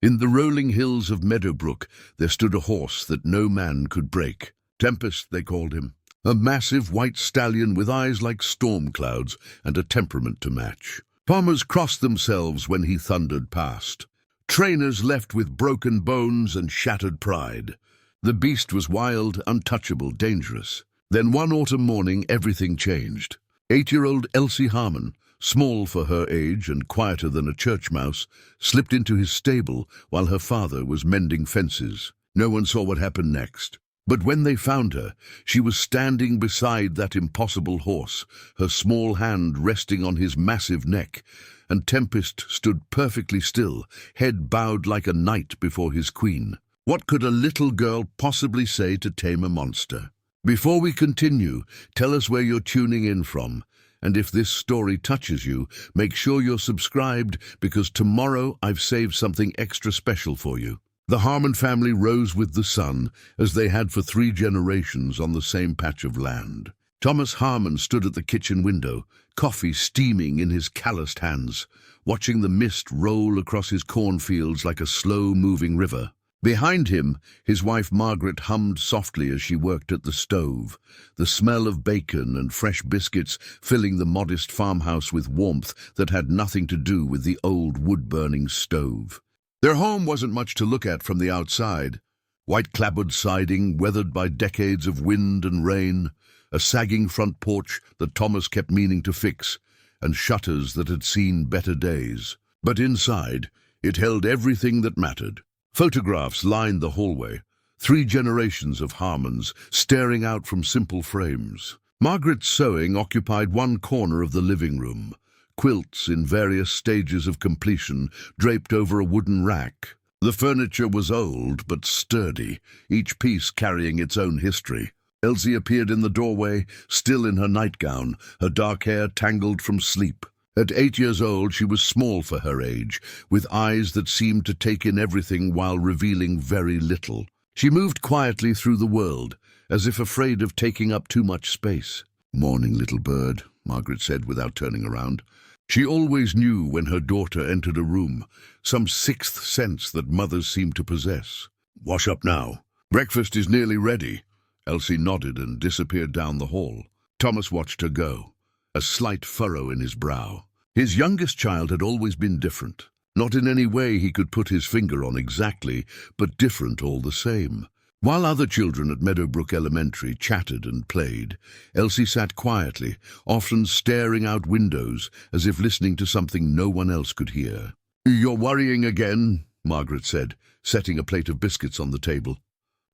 In the rolling hills of Meadowbrook there stood a horse that no man could break. Tempest, they called him. A massive white stallion with eyes like storm clouds and a temperament to match. Farmers crossed themselves when he thundered past. Trainers left with broken bones and shattered pride. The beast was wild, untouchable, dangerous. Then one autumn morning everything changed. 8-year-old Elsie Harmon, small for her age and quieter than a church mouse, slipped into his stable while her father was mending fences. No one saw what happened next. But when they found her, she was standing beside that impossible horse, her small hand resting on his massive neck, and Tempest stood perfectly still, head bowed like a knight before his queen. What could a little girl possibly say to tame a monster? Before we continue, tell us where you're tuning in from, and if this story touches you, make sure you're subscribed, because tomorrow I've saved something extra special for you. The Harmon family rose with the sun, as they had for 3 generations on the same patch of land. Thomas Harmon stood at the kitchen window, coffee steaming in his calloused hands, watching the mist roll across his cornfields like a slow-moving river. Behind him, his wife Margaret hummed softly as she worked at the stove, the smell of bacon and fresh biscuits filling the modest farmhouse with warmth that had nothing to do with the old wood-burning stove. Their home wasn't much to look at from the outside. White clapboard siding, weathered by decades of wind and rain, a sagging front porch that Thomas kept meaning to fix, and shutters that had seen better days. But inside, it held everything that mattered. Photographs lined the hallway, 3 generations of Harmons staring out from simple frames. Margaret's sewing occupied one corner of the living room, quilts in various stages of completion draped over a wooden rack. The furniture was old but sturdy, each piece carrying its own history. Elsie appeared in the doorway, still in her nightgown, her dark hair tangled from sleep. At 8 years old, she was small for her age, with eyes that seemed to take in everything while revealing very little. She moved quietly through the world, as if afraid of taking up too much space. "Morning, little bird," Margaret said without turning around. She always knew when her daughter entered a room, some 6th sense that mothers seem to possess. "Wash up now. Breakfast is nearly ready." Elsie nodded and disappeared down the hall. Thomas watched her go, a slight furrow in his brow. His youngest child had always been different. Not in any way he could put his finger on exactly, but different all the same. While other children at Meadowbrook Elementary chatted and played, Elsie sat quietly, often staring out windows as if listening to something no one else could hear. "You're worrying again," Margaret said, setting a plate of biscuits on the table.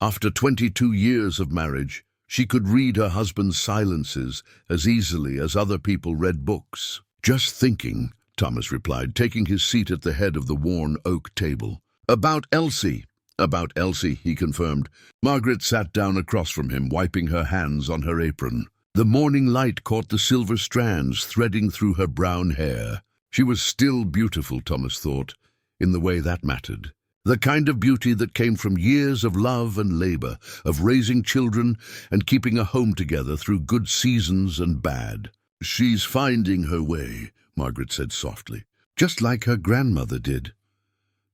After 22 years of marriage, she could read her husband's silences as easily as other people read books. "Just thinking," Thomas replied, taking his seat at the head of the worn oak table. "About Elsie." "About Elsie," he confirmed. Margaret sat down across from him, wiping her hands on her apron. The morning light caught the silver strands threading through her brown hair. She was still beautiful, Thomas thought, in the way that mattered. The kind of beauty that came from years of love and labor, of raising children and keeping a home together through good seasons and bad. "She's finding her way," Margaret said softly, "just like her grandmother did."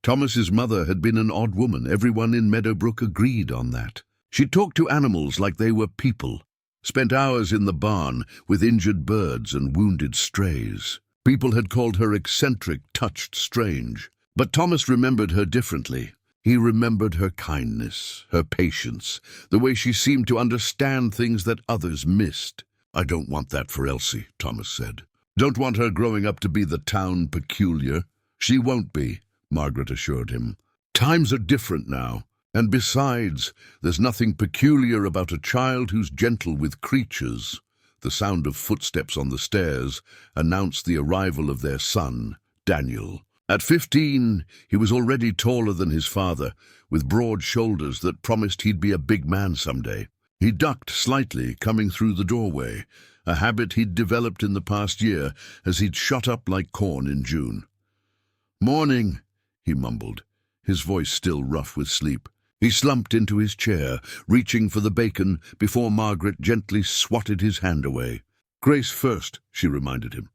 Thomas's mother had been an odd woman. Everyone in Meadowbrook agreed on that. She talked to animals like they were people, spent hours in the barn with injured birds and wounded strays. People had called her eccentric, touched strange. But Thomas remembered her differently. He remembered her kindness, her patience, the way she seemed to understand things that others missed. "I don't want that for Elsie," Thomas said. "Don't want her growing up to be the town peculiar." "She won't be," Margaret assured him. "Times are different now. And besides, there's nothing peculiar about a child who's gentle with creatures." The sound of footsteps on the stairs announced the arrival of their son, Daniel. At 15, he was already taller than his father, with broad shoulders that promised he'd be a big man someday. He ducked slightly, coming through the doorway, a habit he'd developed in the past year as he'd shot up like corn in June. "Morning," he mumbled, his voice still rough with sleep. He slumped into his chair, reaching for the bacon before Margaret gently swatted his hand away. "Grace first," she reminded him.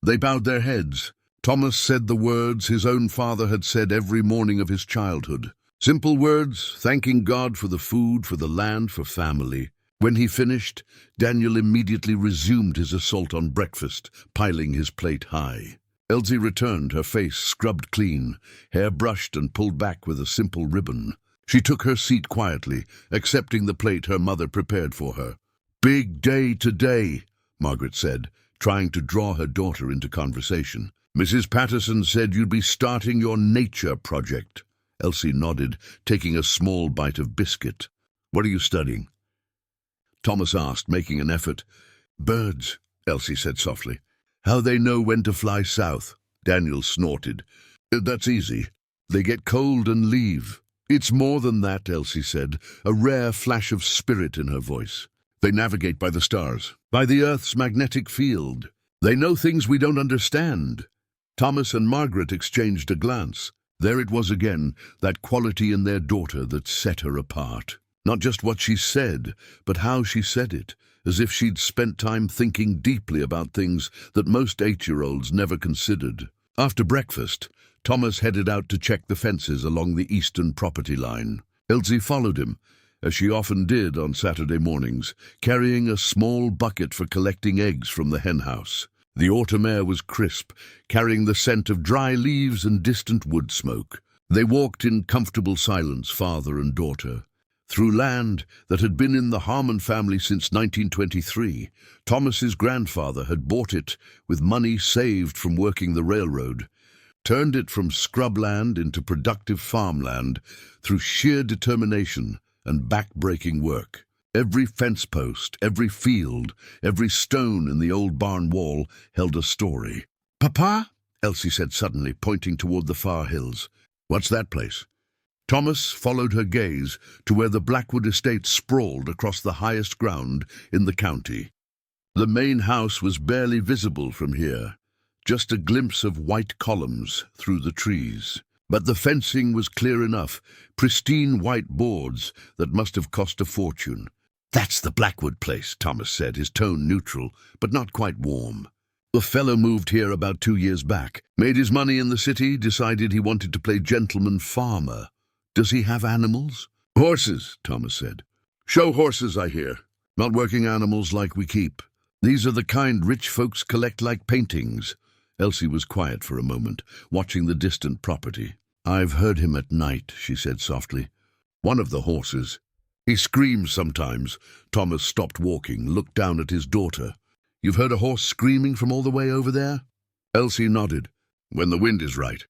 They bowed their heads, Thomas said the words his own father had said every morning of his childhood. Simple words, thanking God for the food, for the land, for family. When he finished, Daniel immediately resumed his assault on breakfast, piling his plate high. Elsie returned, her face scrubbed clean, hair brushed and pulled back with a simple ribbon. She took her seat quietly, accepting the plate her mother prepared for her. "Big day today," Margaret said, trying to draw her daughter into conversation. "Mrs. Patterson said you'd be starting your nature project." Elsie nodded, taking a small bite of biscuit. "What are you studying?" Thomas asked, making an effort. "Birds," Elsie said softly. "How they know when to fly south." Daniel snorted. "That's easy. They get cold and leave." "It's more than that," Elsie said, a rare flash of spirit in her voice. "They navigate by the stars, by the Earth's magnetic field. They know things we don't understand." Thomas and Margaret exchanged a glance. There it was again, that quality in their daughter that set her apart. Not just what she said, but how she said it, as if she'd spent time thinking deeply about things that most 8-year-olds never considered. After breakfast, Thomas headed out to check the fences along the eastern property line. Elsie followed him, as she often did on Saturday mornings, carrying a small bucket for collecting eggs from the henhouse. The autumn air was crisp, carrying the scent of dry leaves and distant wood smoke. They walked in comfortable silence, father and daughter, through land that had been in the Harmon family since 1923. Thomas's grandfather had bought it with money saved from working the railroad, turned it from scrubland into productive farmland through sheer determination and back-breaking work. Every fence post, every field, every stone in the old barn wall held a story. "Papa?" Elsie said suddenly, pointing toward the far hills. "What's that place?" Thomas followed her gaze to where the Blackwood estate sprawled across the highest ground in the county. The main house was barely visible from here, just a glimpse of white columns through the trees. But the fencing was clear enough, pristine white boards that must have cost a fortune. "That's the Blackwood place," Thomas said, his tone neutral, but not quite warm. "The fellow moved here about 2 years back, made his money in the city, decided he wanted to play gentleman farmer. Does he have animals?" "Horses," Thomas said. "Show horses, I hear. Not working animals like we keep. These are the kind rich folks collect like paintings." Elsie was quiet for a moment, watching the distant property. "I've heard him at night," she said softly. "One of the horses. He screams sometimes." Thomas stopped walking, looked down at his daughter. "You've heard a horse screaming from all the way over there?" Elsie nodded. "When the wind is right."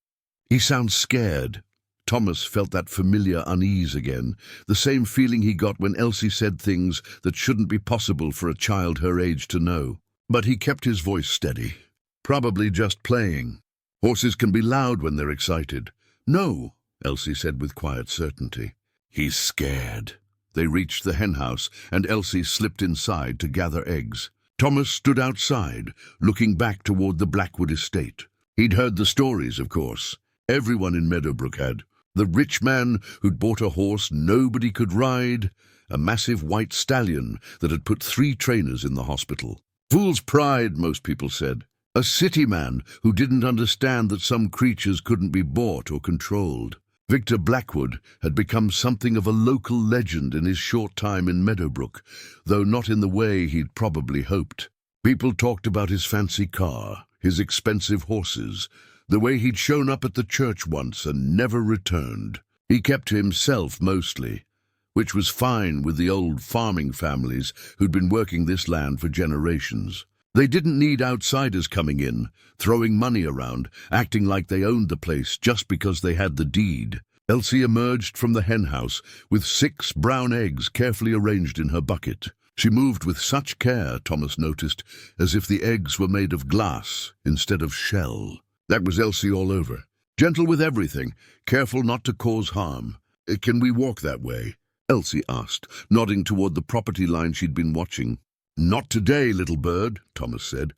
"He sounds scared." Thomas felt that familiar unease again, the same feeling he got when Elsie said things that shouldn't be possible for a child her age to know. But he kept his voice steady. "Probably just playing. Horses can be loud when they're excited." "No," Elsie said with quiet certainty. "He's scared." They reached the henhouse, and Elsie slipped inside to gather eggs. Thomas stood outside, looking back toward the Blackwood estate. He'd heard the stories, of course. Everyone in Meadowbrook had. The rich man who'd bought a horse nobody could ride, a massive white stallion that had put 3 trainers in the hospital. Fool's pride, most people said. A city man who didn't understand that some creatures couldn't be bought or controlled. Victor Blackwood had become something of a local legend in his short time in Meadowbrook, though not in the way he'd probably hoped. People talked about his fancy car, his expensive horses, the way he'd shown up at the church once and never returned. He kept to himself mostly, which was fine with the old farming families who'd been working this land for generations. They didn't need outsiders coming in, throwing money around, acting like they owned the place just because they had the deed. Elsie emerged from the henhouse with 6 brown eggs carefully arranged in her bucket. She moved with such care, Thomas noticed, as if the eggs were made of glass instead of shell. That was Elsie all over. Gentle with everything, careful not to cause harm. "Can we walk that way?" Elsie asked, nodding toward the property line she'd been watching. "Not today, little bird," Thomas said.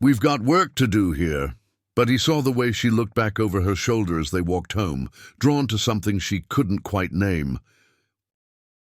"We've got work to do here." But he saw the way she looked back over her shoulder as they walked home, drawn to something she couldn't quite name.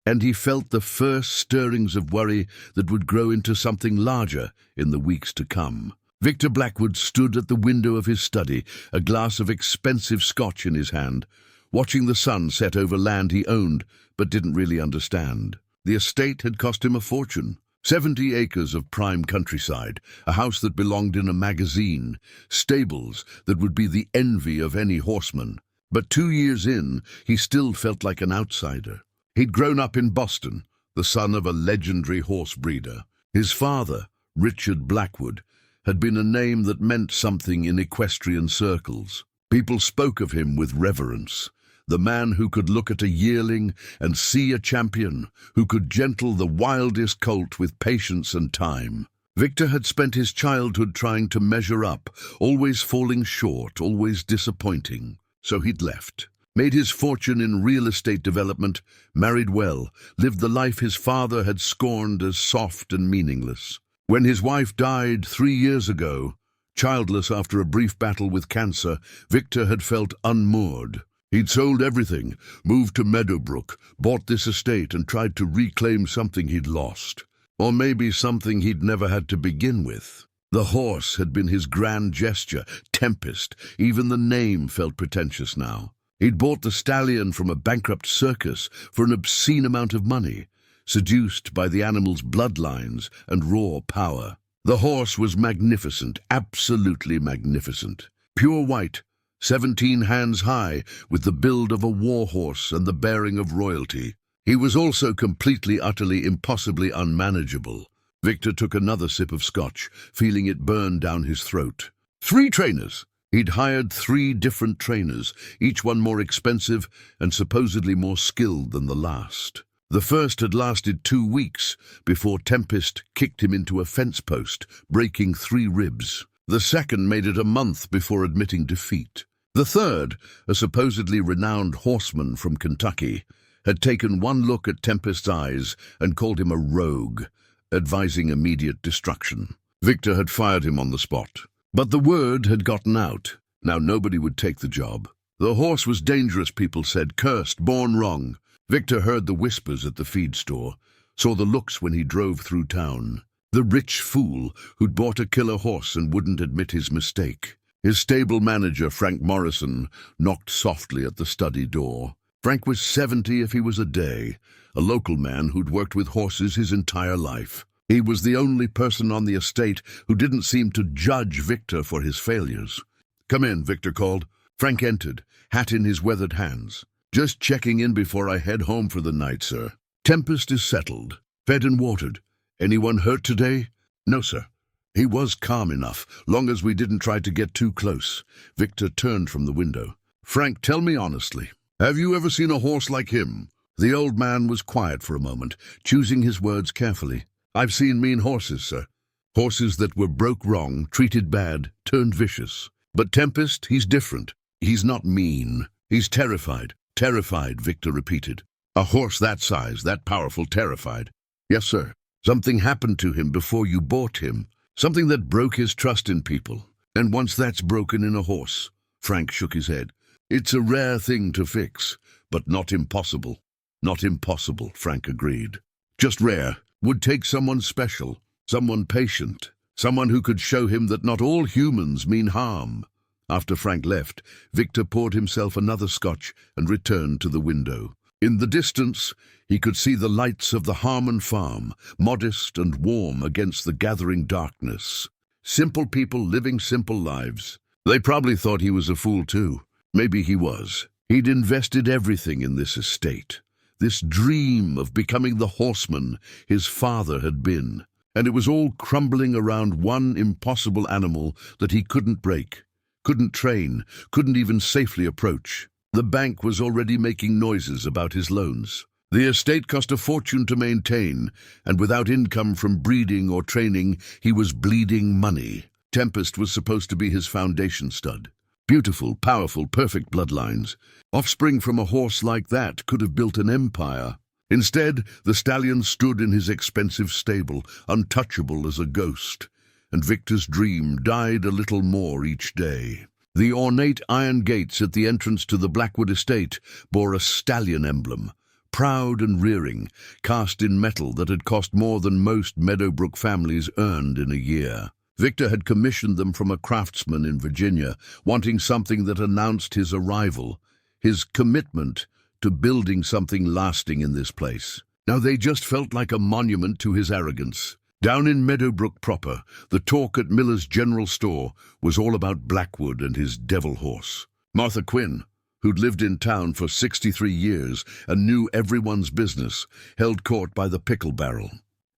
And he felt the first stirrings of worry that would grow into something larger in the weeks to come. Victor Blackwood stood at the window of his study, a glass of expensive scotch in his hand, watching the sun set over land he owned but didn't really understand. The estate had cost him a fortune. 70 acres of prime countryside, a house that belonged in a magazine, stables that would be the envy of any horseman. But 2 years in, he still felt like an outsider. He'd grown up in Boston, the son of a legendary horse breeder. His father, Richard Blackwood, had been a name that meant something in equestrian circles. People spoke of him with reverence. The man who could look at a yearling and see a champion, who could gentle the wildest colt with patience and time. Victor had spent his childhood trying to measure up, always falling short, always disappointing. So he'd left, made his fortune in real estate development, married well, lived the life his father had scorned as soft and meaningless. When his wife died 3 years ago, childless after a brief battle with cancer, Victor had felt unmoored. He'd sold everything, moved to Meadowbrook, bought this estate and tried to reclaim something he'd lost. Or maybe something he'd never had to begin with. The horse had been his grand gesture, Tempest. Even the name felt pretentious now. He'd bought the stallion from a bankrupt circus for an obscene amount of money, seduced by the animal's bloodlines and raw power. The horse was magnificent, absolutely magnificent. Pure white, 17 hands high, with the build of a war horse and the bearing of royalty. He was also completely, utterly, impossibly unmanageable. Victor took another sip of scotch, feeling it burn down his throat. 3 trainers! He'd hired 3 different trainers, each one more expensive and supposedly more skilled than the last. The first had lasted 2 weeks before Tempest kicked him into a fence post, breaking 3 ribs. The second made it a month before admitting defeat. The third, a supposedly renowned horseman from Kentucky, had taken one look at Tempest's eyes and called him a rogue, advising immediate destruction. Victor had fired him on the spot. But the word had gotten out. Now nobody would take the job. The horse was dangerous, people said, cursed, born wrong. Victor heard the whispers at the feed store, saw the looks when he drove through town. The rich fool who'd bought a killer horse and wouldn't admit his mistake. His stable manager, Frank Morrison, knocked softly at the study door. Frank was 70 if he was a day, a local man who'd worked with horses his entire life. He was the only person on the estate who didn't seem to judge Victor for his failures. "Come in," Victor called. Frank entered, hat in his weathered hands. "Just checking in before I head home for the night, sir. Tempest is settled, fed and watered. Anyone hurt today?" "No, sir." He was calm enough, long as we didn't try to get too close. Victor turned from the window. "Frank, tell me honestly, have you ever seen a horse like him?" The old man was quiet for a moment, choosing his words carefully. "I've seen mean horses, sir. Horses that were broke wrong, treated bad, turned vicious. But Tempest, he's different. He's not mean. He's terrified." "Terrified," Victor repeated. "A horse that size, that powerful, terrified." "Yes, sir. Something happened to him before you bought him. Something that broke his trust in people. And once that's broken in a horse," Frank shook his head, "it's a rare thing to fix, but not impossible." "Not impossible," Frank agreed. "Just rare. Would take someone special, someone patient, someone who could show him that not all humans mean harm." After Frank left, Victor poured himself another scotch and returned to the window. In the distance, he could see the lights of the Harmon farm, modest and warm against the gathering darkness. Simple people living simple lives. They probably thought he was a fool too. Maybe he was. He'd invested everything in this estate. This dream of becoming the horseman his father had been. And it was all crumbling around one impossible animal that he couldn't break, couldn't train, couldn't even safely approach. The bank was already making noises about his loans. The estate cost a fortune to maintain, and without income from breeding or training, he was bleeding money. Tempest was supposed to be his foundation stud. Beautiful, powerful, perfect bloodlines. Offspring from a horse like that could have built an empire. Instead, the stallion stood in his expensive stable, untouchable as a ghost, and Victor's dream died a little more each day. The ornate iron gates at the entrance to the Blackwood estate bore a stallion emblem, proud and rearing, cast in metal that had cost more than most Meadowbrook families earned in a year. Victor had commissioned them from a craftsman in Virginia, wanting something that announced his arrival, his commitment to building something lasting in this place. Now they just felt like a monument to his arrogance. Down in Meadowbrook proper, the talk at Miller's General Store was all about Blackwood and his devil horse. Martha Quinn, who'd lived in town for 63 years and knew everyone's business, held court by the pickle barrel.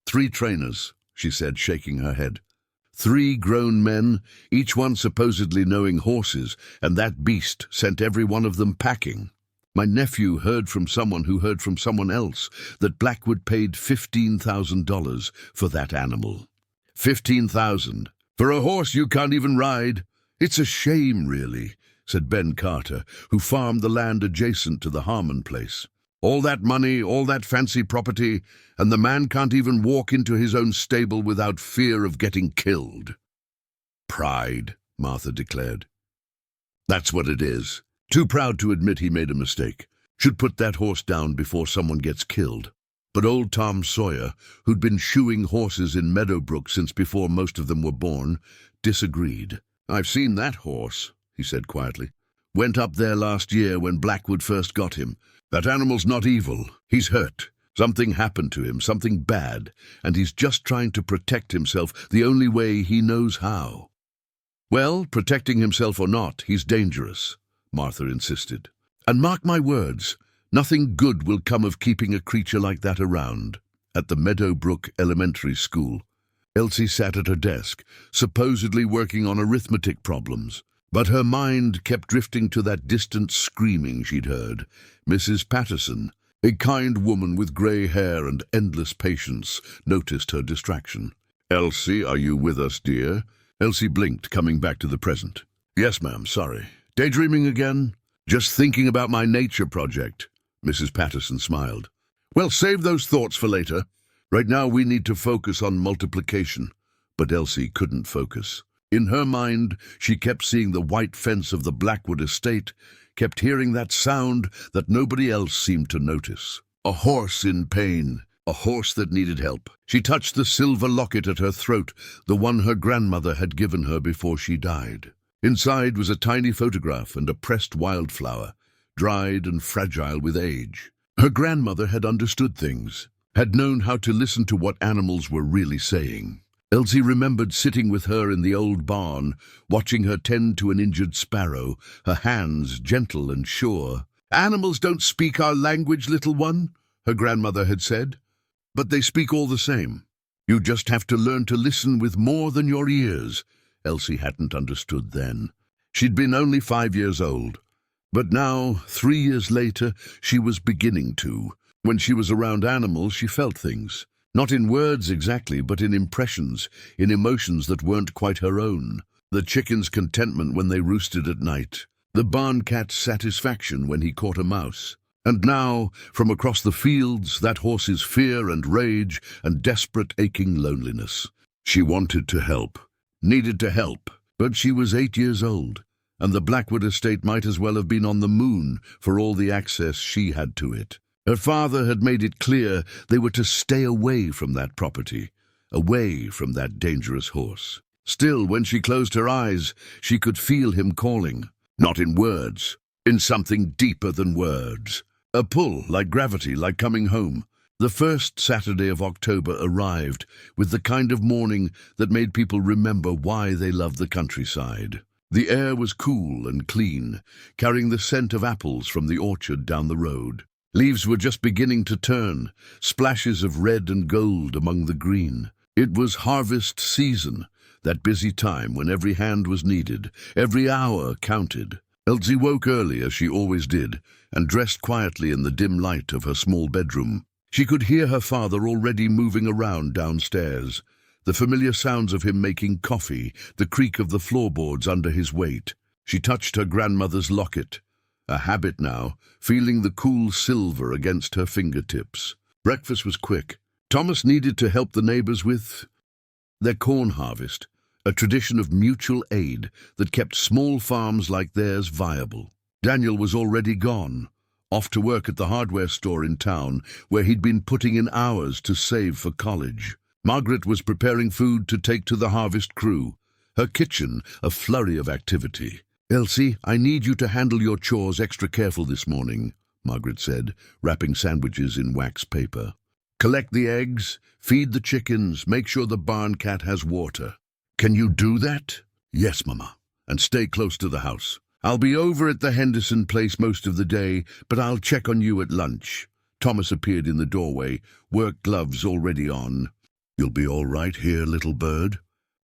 3 trainers, she said, shaking her head. 3 grown men, each one supposedly knowing horses, and that beast sent every one of them packing. My nephew heard from someone who heard from someone else that Blackwood paid $15,000 for that animal. $15,000 for a horse you can't even ride. It's a shame, really, said Ben Carter, who farmed the land adjacent to the Harmon place. All that money, all that fancy property, and the man can't even walk into his own stable without fear of getting killed. Pride, Martha declared. That's what it is. Too proud to admit he made a mistake. Should put that horse down before someone gets killed. But old Tom Sawyer, who'd been shoeing horses in Meadowbrook since before most of them were born, disagreed. I've seen that horse, he said quietly. Went up there last year when Blackwood first got him. That animal's not evil. He's hurt. Something happened to him, something bad, and he's just trying to protect himself the only way he knows how. Well, protecting himself or not, he's dangerous, Martha insisted. And mark my words, nothing good will come of keeping a creature like that around. At the Meadowbrook Elementary School, Elsie sat at her desk, supposedly working on arithmetic problems. But her mind kept drifting to that distant screaming she'd heard. Mrs. Patterson, a kind woman with grey hair and endless patience, noticed her distraction. "Elsie, are you with us, dear?" Elsie blinked, coming back to the present. "Yes, ma'am, sorry. Daydreaming again?" "Just thinking about my nature project." Mrs. Patterson smiled. "Well, save those thoughts for later. Right now we need to focus on multiplication." But Elsie couldn't focus. In her mind, she kept seeing the white fence of the Blackwood estate, kept hearing that sound that nobody else seemed to notice. A horse in pain, a horse that needed help. She touched the silver locket at her throat, the one her grandmother had given her before she died. Inside was a tiny photograph and a pressed wildflower, dried and fragile with age. Her grandmother had understood things, had known how to listen to what animals were really saying. Elsie remembered sitting with her in the old barn, watching her tend to an injured sparrow, her hands gentle and sure. "Animals don't speak our language, little one," her grandmother had said. "But they speak all the same. You just have to learn to listen with more than your ears." Elsie hadn't understood then. She'd been only 5 years old. But now, 3 years later, she was beginning to. When she was around animals, she felt things. Not in words exactly, but in impressions, in emotions that weren't quite her own. The chicken's contentment when they roosted at night. The barn cat's satisfaction when he caught a mouse. And now, from across the fields, that horse's fear and rage and desperate aching loneliness. She wanted to help, needed to help, but she was 8 years old, and the Blackwood estate might as well have been on the moon for all the access she had to it. Her father had made it clear they were to stay away from that property, away from that dangerous horse. Still, when she closed her eyes, she could feel him calling. Not in words, in something deeper than words. A pull, like gravity, like coming home. The first Saturday of October arrived, with the kind of morning that made people remember why they loved the countryside. The air was cool and clean, carrying the scent of apples from the orchard down the road. Leaves were just beginning to turn, splashes of red and gold among the green. It was harvest season, that busy time when every hand was needed, every hour counted. Elsie woke early, as she always did, and dressed quietly in the dim light of her small bedroom. She could hear her father already moving around downstairs, the familiar sounds of him making coffee, the creak of the floorboards under his weight. She touched her grandmother's locket, a habit now, feeling the cool silver against her fingertips. Breakfast was quick. Thomas needed to help the neighbors with their corn harvest, a tradition of mutual aid that kept small farms like theirs viable. Daniel was already gone, off to work at the hardware store in town, where he'd been putting in hours to save for college. Margaret was preparing food to take to the harvest crew. Her kitchen, a flurry of activity. "Elsie, I need you to handle your chores extra careful this morning," Margaret said, wrapping sandwiches in wax paper. "Collect the eggs, feed the chickens, make sure the barn cat has water." "Can you do that?" "Yes, Mama, and stay close to the house. I'll be over at the Henderson place most of the day, but I'll check on you at lunch." Thomas appeared in the doorway, work gloves already on. "You'll be all right here, little bird?"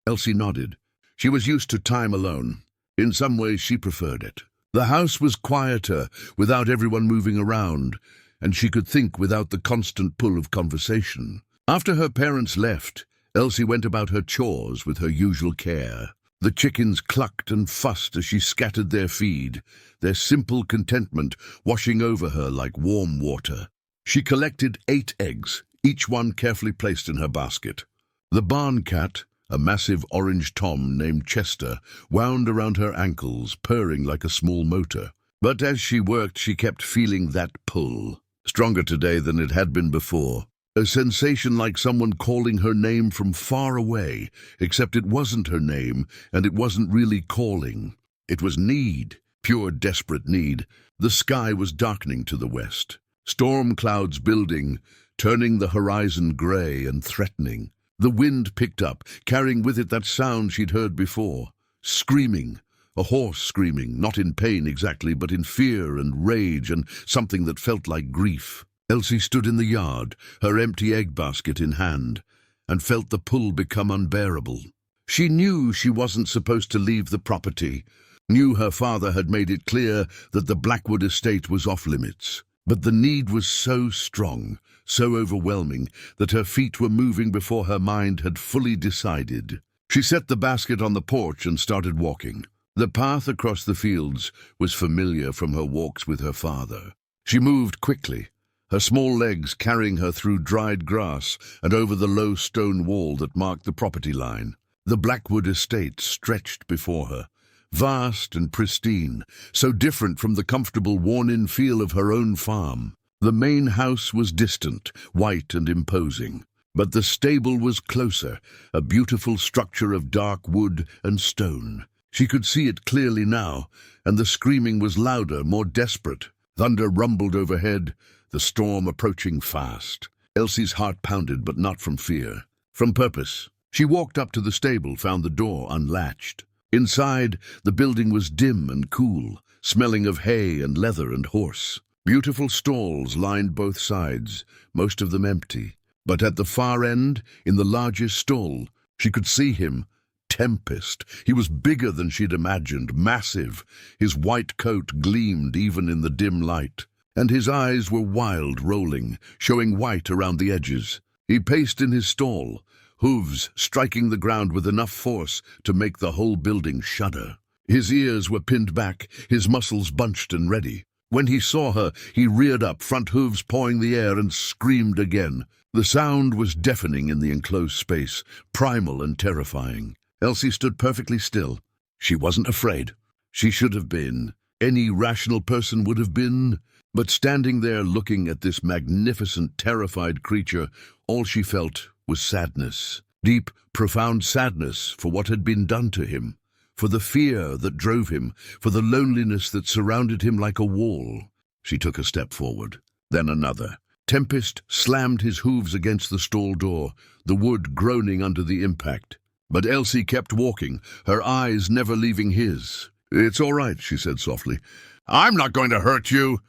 Elsie nodded. She was used to time alone. In some ways she preferred it. The house was quieter, without everyone moving around, and she could think without the constant pull of conversation. After her parents left, Elsie went about her chores with her usual care. The chickens clucked and fussed as she scattered their feed, their simple contentment washing over her like warm water. She collected 8 eggs, each one carefully placed in her basket. The barn cat, a massive orange tom named Chester, wound around her ankles, purring like a small motor. But as she worked, she kept feeling that pull, stronger today than it had been before. A sensation like someone calling her name from far away, except it wasn't her name, and it wasn't really calling. It was need, pure desperate need. The sky was darkening to the west. Storm clouds building, turning the horizon gray and threatening. The wind picked up, carrying with it that sound she'd heard before. Screaming. A horse screaming, not in pain exactly, but in fear and rage and something that felt like grief. Elsie stood in the yard, her empty egg basket in hand, and felt the pull become unbearable. She knew she wasn't supposed to leave the property, knew her father had made it clear that the Blackwood estate was off limits. But the need was so strong, so overwhelming, that her feet were moving before her mind had fully decided. She set the basket on the porch and started walking. The path across the fields was familiar from her walks with her father. She moved quickly, her small legs carrying her through dried grass and over the low stone wall that marked the property line. The Blackwood estate stretched before her, vast and pristine, so different from the comfortable, worn-in feel of her own farm. The main house was distant, white and imposing, but the stable was closer, a beautiful structure of dark wood and stone. She could see it clearly now, and the screaming was louder, more desperate. Thunder rumbled overhead, the storm approaching fast. Elsie's heart pounded, but not from fear, from purpose. She walked up to the stable, found the door unlatched. Inside, the building was dim and cool, smelling of hay and leather and horse. Beautiful stalls lined both sides, most of them empty. But at the far end, in the largest stall, she could see him, Tempest. He was bigger than she'd imagined, massive. His white coat gleamed even in the dim light, and his eyes were wild, rolling, showing white around the edges. He paced in his stall, hooves striking the ground with enough force to make the whole building shudder. His ears were pinned back, his muscles bunched and ready. When he saw her, he reared up, front hooves pawing the air, and screamed again. The sound was deafening in the enclosed space, primal and terrifying. Elsie stood perfectly still. She wasn't afraid. She should have been. Any rational person would have been. But standing there looking at this magnificent, terrified creature, all she felt was sadness. Deep, profound sadness for what had been done to him, for the fear that drove him, for the loneliness that surrounded him like a wall. She took a step forward, then another. Tempest slammed his hooves against the stall door, the wood groaning under the impact. But Elsie kept walking, her eyes never leaving his. "It's all right," she said softly. "I'm not going to hurt you."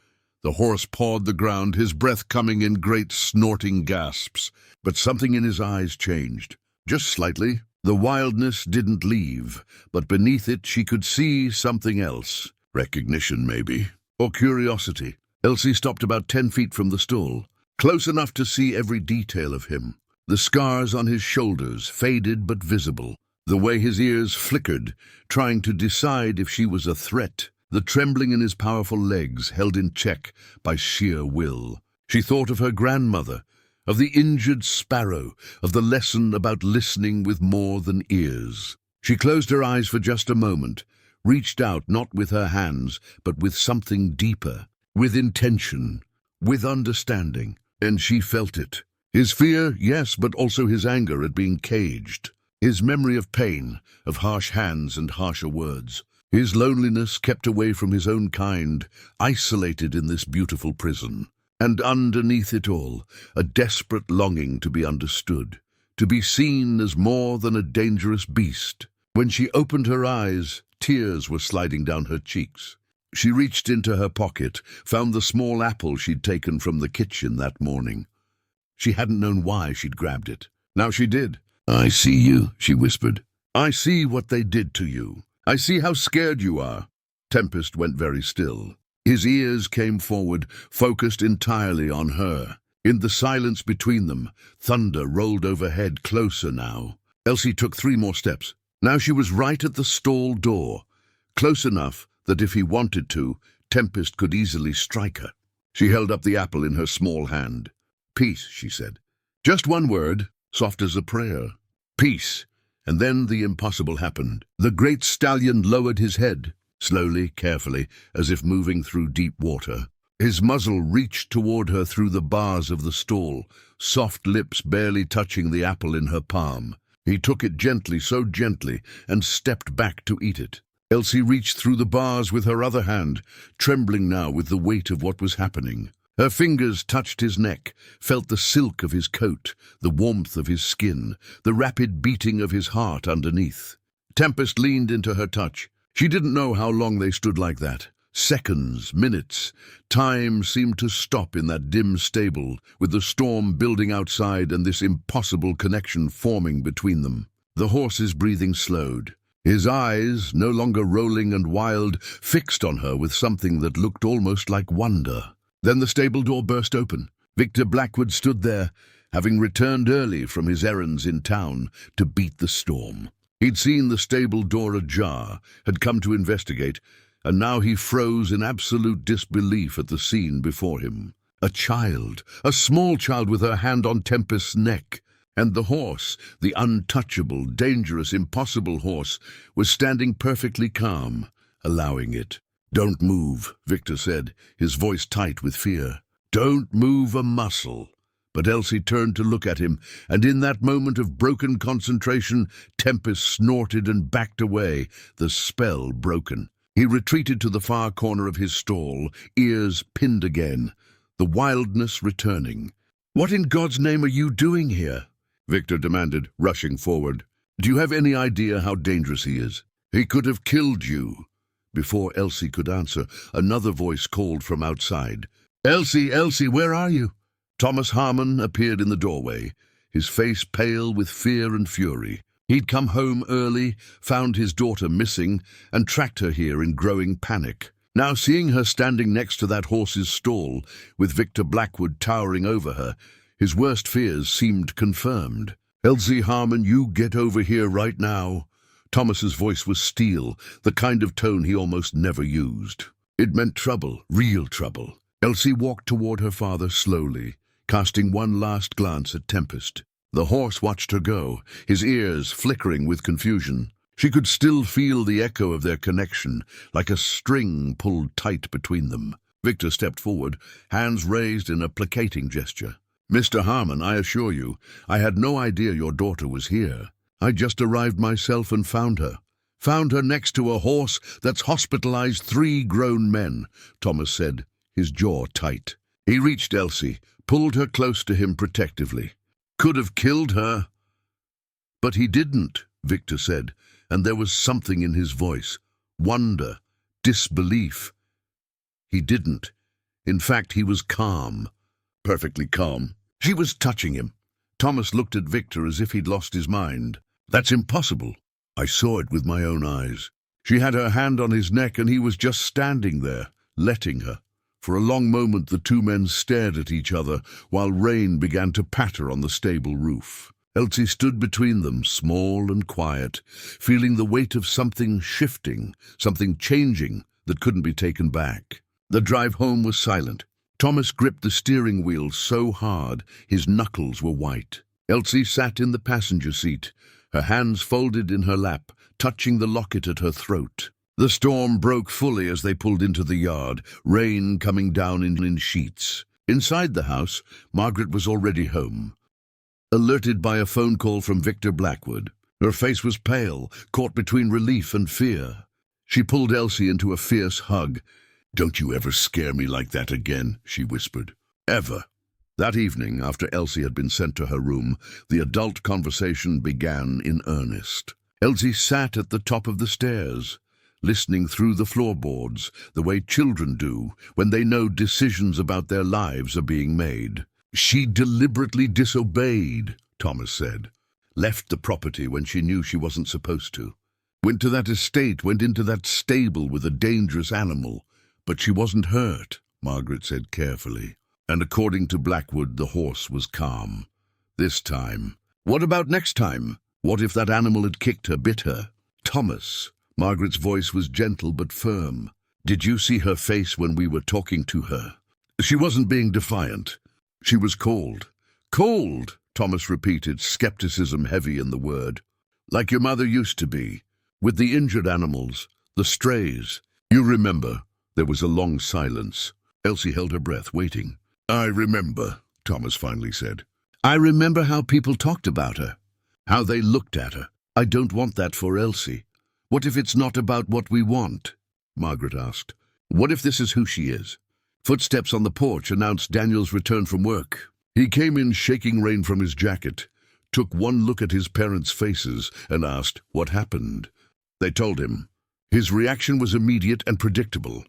The horse pawed the ground, his breath coming in great snorting gasps. But something in his eyes changed, just slightly. The wildness didn't leave, but beneath it she could see something else. Recognition, maybe, or curiosity. Elsie stopped about 10 feet from the stall, close enough to see every detail of him. The scars on his shoulders, faded but visible. The way his ears flickered, trying to decide if she was a threat. The trembling in his powerful legs, held in check by sheer will. She thought of her grandmother, of the injured sparrow, of the lesson about listening with more than ears. She closed her eyes for just a moment, reached out not with her hands, but with something deeper, with intention, with understanding, and she felt it. His fear, yes, but also his anger at being caged. His memory of pain, of harsh hands and harsher words. His loneliness kept away from his own kind, isolated in this beautiful prison. And underneath it all, a desperate longing to be understood, to be seen as more than a dangerous beast. When she opened her eyes, tears were sliding down her cheeks. She reached into her pocket, found the small apple she'd taken from the kitchen that morning. She hadn't known why she'd grabbed it. Now she did. "I see you," she whispered. "I see what they did to you. I see how scared you are." Tempest went very still. His ears came forward, focused entirely on her. In the silence between them, thunder rolled overhead, closer now. Elsie took 3 more steps. Now she was right at the stall door, close enough that if he wanted to, Tempest could easily strike her. She held up the apple in her small hand. "Peace," she said. Just one word, soft as a prayer. Peace. And then the impossible happened. The great stallion lowered his head, slowly, carefully, as if moving through deep water. His muzzle reached toward her through the bars of the stall, soft lips barely touching the apple in her palm. He took it gently, so gently, and stepped back to eat it. Elsie reached through the bars with her other hand, trembling now with the weight of what was happening. Her fingers touched his neck, felt the silk of his coat, the warmth of his skin, the rapid beating of his heart underneath. Tempest leaned into her touch. She didn't know how long they stood like that. Seconds, minutes. Time seemed to stop in that dim stable, with the storm building outside and this impossible connection forming between them. The horse's breathing slowed. His eyes, no longer rolling and wild, fixed on her with something that looked almost like wonder. Then the stable door burst open. Victor Blackwood stood there, having returned early from his errands in town to beat the storm. He'd seen the stable door ajar, had come to investigate, and now he froze in absolute disbelief at the scene before him. A child, a small child with her hand on Tempest's neck. And the horse, the untouchable, dangerous, impossible horse, was standing perfectly calm, allowing it. "Don't move," Victor said, his voice tight with fear. "Don't move a muscle." But Elsie turned to look at him, and in that moment of broken concentration, Tempest snorted and backed away, the spell broken. He retreated to the far corner of his stall, ears pinned again, the wildness returning. "What in God's name are you doing here?" Victor demanded, rushing forward. "Do you have any idea how dangerous he is? He could have killed you." Before Elsie could answer, another voice called from outside. "Elsie, Elsie, where are you?" Thomas Harmon appeared in the doorway, his face pale with fear and fury. He'd come home early, found his daughter missing, and tracked her here in growing panic. Now seeing her standing next to that horse's stall, with Victor Blackwood towering over her, his worst fears seemed confirmed. "Elsie Harmon, you get over here right now." Thomas's voice was steel, the kind of tone he almost never used. It meant trouble, real trouble. Elsie walked toward her father slowly, casting one last glance at Tempest. The horse watched her go, his ears flickering with confusion. She could still feel the echo of their connection, like a string pulled tight between them. Victor stepped forward, hands raised in a placating gesture. "Mr. Harmon, I assure you, I had no idea your daughter was here. I just arrived myself and found her. Found her next to a horse that's hospitalized 3 grown men," Thomas said, his jaw tight. He reached Elsie, pulled her close to him protectively. "Could have killed her." "But he didn't," Victor said, and there was something in his voice. Wonder, disbelief. He didn't. In fact, he was calm. Perfectly calm. She was touching him. Thomas looked at Victor as if he'd lost his mind. "That's impossible." "I saw it with my own eyes." She had her hand on his neck and he was just standing there, letting her. For a long moment the 2 men stared at each other while rain began to patter on the stable roof. Elsie stood between them, small and quiet, feeling the weight of something shifting, something changing that couldn't be taken back. The drive home was silent. Thomas gripped the steering wheel so hard his knuckles were white. Elsie sat in the passenger seat, her hands folded in her lap, touching the locket at her throat. The storm broke fully as they pulled into the yard, rain coming down in sheets. Inside the house, Margaret was already home. alerted by a phone call from Victor Blackwood. Her face was pale, caught between relief and fear. She pulled Elsie into a fierce hug. "Don't you ever scare me like that again," she whispered. "Ever." That evening, after Elsie had been sent to her room, the adult conversation began in earnest. Elsie sat at the top of the stairs, listening through the floorboards, the way children do when they know decisions about their lives are being made. "She deliberately disobeyed," Thomas said. "Left the property when she knew she wasn't supposed to. Went to that estate, went into that stable with a dangerous animal. But she wasn't hurt," Margaret said carefully. "And according to Blackwood, the horse was calm. This time. What about next time? What if that animal had kicked her, bit her?" "Thomas," Margaret's voice was gentle but firm. "Did you see her face when we were talking to her? She wasn't being defiant. She was cold." "Cold," Thomas repeated, skepticism heavy in the word. "Like your mother used to be, with the injured animals, the strays. You remember?" There was a long silence. Elsie held her breath, waiting. "I remember," Thomas finally said. "I remember how people talked about her, how they looked at her. I don't want that for Elsie." "What if it's not about what we want?" Margaret asked. "What if this is who she is?" Footsteps on the porch announced Daniel's return from work. He came in shaking rain from his jacket, took one look at his parents' faces, and asked what happened. They told him. His reaction was immediate and predictable.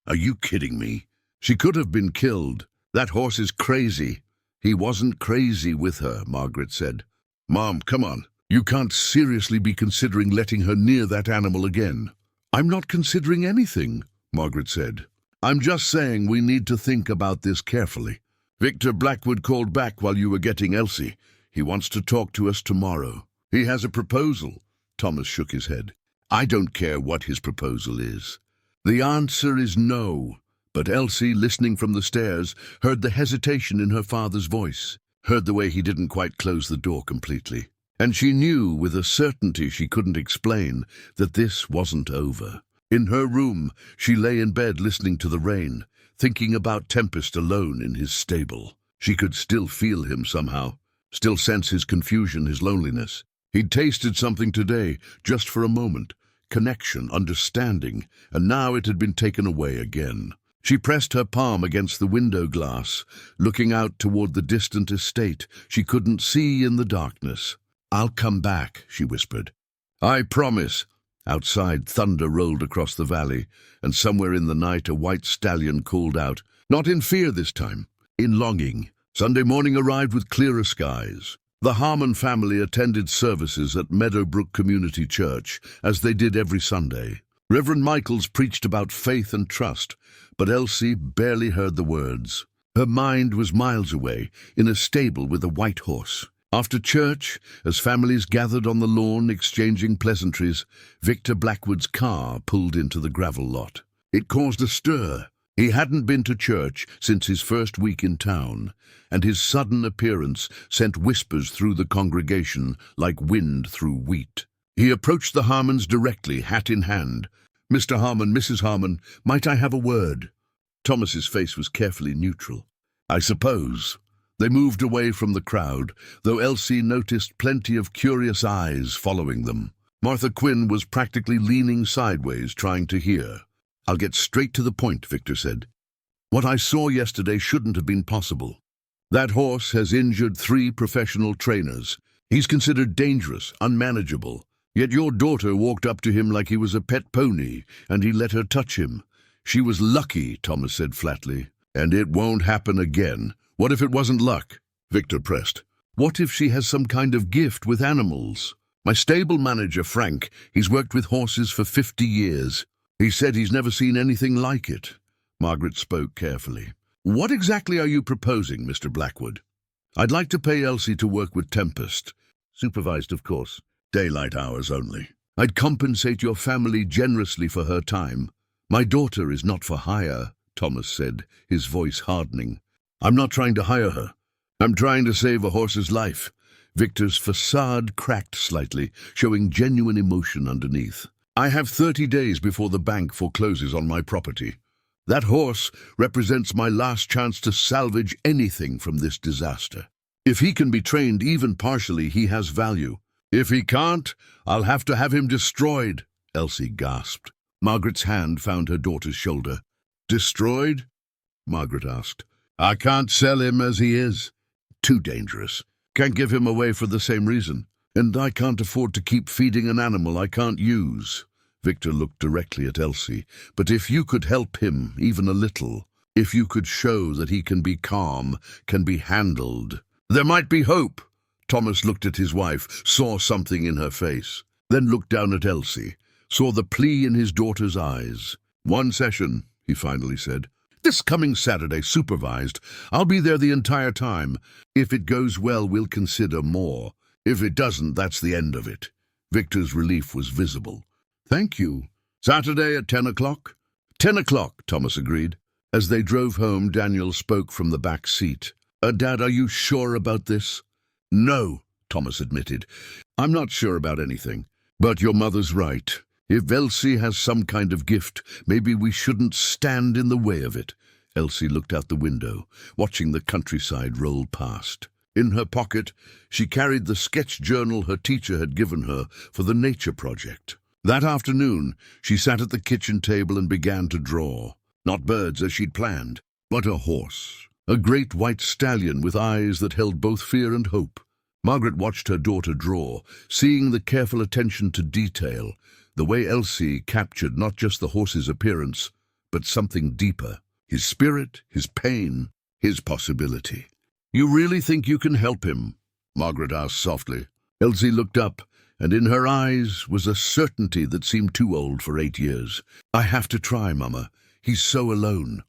"Are you kidding me? She could have been killed. That horse is crazy." "He wasn't crazy with her," Margaret said. "Mom, come on. You can't seriously be considering letting her near that animal again." "I'm not considering anything," Margaret said. "I'm just saying we need to think about this carefully. Victor Blackwood called back while you were getting Elsie. He wants to talk to us tomorrow. He has a proposal." Thomas shook his head. "I don't care what his proposal is. The answer is no." But Elsie, listening from the stairs, heard the hesitation in her father's voice, heard the way he didn't quite close the door completely. And she knew, with a certainty she couldn't explain, that this wasn't over. In her room, she lay in bed listening to the rain, thinking about Tempest alone in his stable. She could still feel him somehow, still sense his confusion, his loneliness. He'd tasted something today, just for a moment, connection, understanding, and now it had been taken away again. She pressed her palm against the window glass, looking out toward the distant estate she couldn't see in the darkness. "I'll come back," she whispered. "I promise." Outside, thunder rolled across the valley, and somewhere in the night a white stallion called out, not in fear this time, in longing. Sunday morning arrived with clearer skies. The Harmon family attended services at Meadowbrook Community Church, as they did every Sunday. Reverend Michaels preached about faith and trust, but Elsie barely heard the words. Her mind was miles away, in a stable with a white horse. After church, as families gathered on the lawn exchanging pleasantries, Victor Blackwood's car pulled into the gravel lot. It caused a stir. He hadn't been to church since his first week in town, and his sudden appearance sent whispers through the congregation like wind through wheat. He approached the Harmons directly, hat in hand. "Mr. Harmon, Mrs. Harmon, might I have a word?" Thomas's face was carefully neutral. "I suppose." They moved away from the crowd, though Elsie noticed plenty of curious eyes following them. Martha Quinn was practically leaning sideways, trying to hear. "I'll get straight to the point," Victor said. "What I saw yesterday shouldn't have been possible. That horse has injured 3 professional trainers. He's considered dangerous, unmanageable. Yet your daughter walked up to him like he was a pet pony, and he let her touch him. She was lucky," Thomas said flatly. "And it won't happen again." "What if it wasn't luck?" Victor pressed. "What if she has some kind of gift with animals? My stable manager, Frank, he's worked with horses for 50 years. He said he's never seen anything like it." Margaret spoke carefully. "What exactly are you proposing, Mr. Blackwood?" "I'd like to pay Elsie to work with Tempest. Supervised, of course. Daylight hours only. I'd compensate your family generously for her time. My daughter is not for hire," Thomas said, his voice hardening. "I'm not trying to hire her. I'm trying to save a horse's life." Victor's facade cracked slightly, showing genuine emotion underneath. "I have 30 days before the bank forecloses on my property. That horse represents my last chance to salvage anything from this disaster." If he can be trained even partially, he has value. If he can't, I'll have to have him destroyed, Elsie gasped. Margaret's hand found her daughter's shoulder. Destroyed? Margaret asked. I can't sell him as he is. Too dangerous. Can't give him away for the same reason. And I can't afford to keep feeding an animal I can't use. Victor looked directly at Elsie. But if you could help him, even a little, if you could show that he can be calm, can be handled, there might be hope. Thomas looked at his wife, saw something in her face, then looked down at Elsie, saw the plea in his daughter's eyes. One session, he finally said. This coming Saturday, supervised. I'll be there the entire time. If it goes well, we'll consider more. If it doesn't, that's the end of it. Victor's relief was visible. Thank you. Saturday at 10 o'clock? 10 o'clock, Thomas agreed. As they drove home, Daniel spoke from the back seat. Dad, are you sure about this? No, Thomas admitted. I'm not sure about anything. But your mother's right. If Elsie has some kind of gift, maybe we shouldn't stand in the way of it. Elsie looked out the window, watching the countryside roll past. In her pocket, she carried the sketch journal her teacher had given her for the nature project. That afternoon, she sat at the kitchen table and began to draw. Not birds as she'd planned, but a horse. A great white stallion with eyes that held both fear and hope. Margaret watched her daughter draw, seeing the careful attention to detail, the way Elsie captured not just the horse's appearance, but something deeper. His spirit, his pain, his possibility. You really think you can help him? Margaret asked softly. Elsie looked up, and in her eyes was a certainty that seemed too old for 8 years. I have to try, Mama. He's so alone.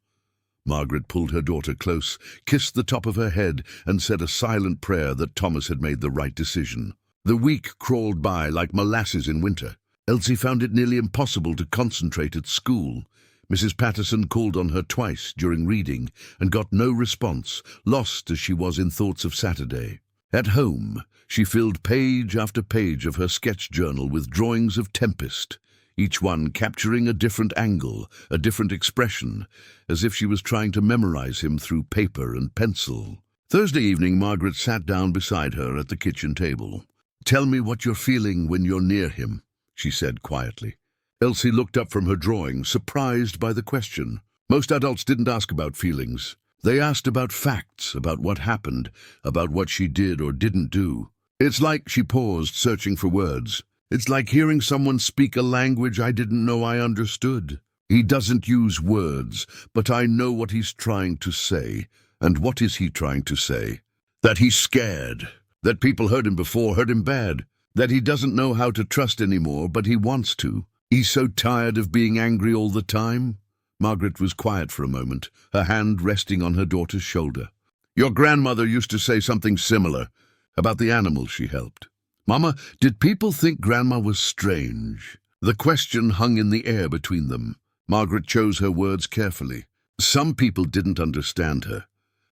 Margaret pulled her daughter close, kissed the top of her head, and said a silent prayer that Thomas had made the right decision. The week crawled by like molasses in winter. Elsie found it nearly impossible to concentrate at school. Mrs. Patterson called on her twice during reading and got no response, lost as she was in thoughts of Saturday. At home, she filled page after page of her sketch journal with drawings of Tempest, each one capturing a different angle, a different expression, as if she was trying to memorize him through paper and pencil. Thursday evening, Margaret sat down beside her at the kitchen table. Tell me what you're feeling when you're near him, she said quietly. Elsie looked up from her drawing, surprised by the question. Most adults didn't ask about feelings. They asked about facts, about what happened, about what she did or didn't do. It's like she paused, searching for words. It's like hearing someone speak a language I didn't know I understood. He doesn't use words, but I know what he's trying to say. And what is he trying to say? That he's scared. That people hurt him before, hurt him bad. That he doesn't know how to trust anymore, but he wants to. He's so tired of being angry all the time. Margaret was quiet for a moment, her hand resting on her daughter's shoulder. Your grandmother used to say something similar about the animals she helped. Mama, did people think Grandma was strange? The question hung in the air between them. Margaret chose her words carefully. Some people didn't understand her.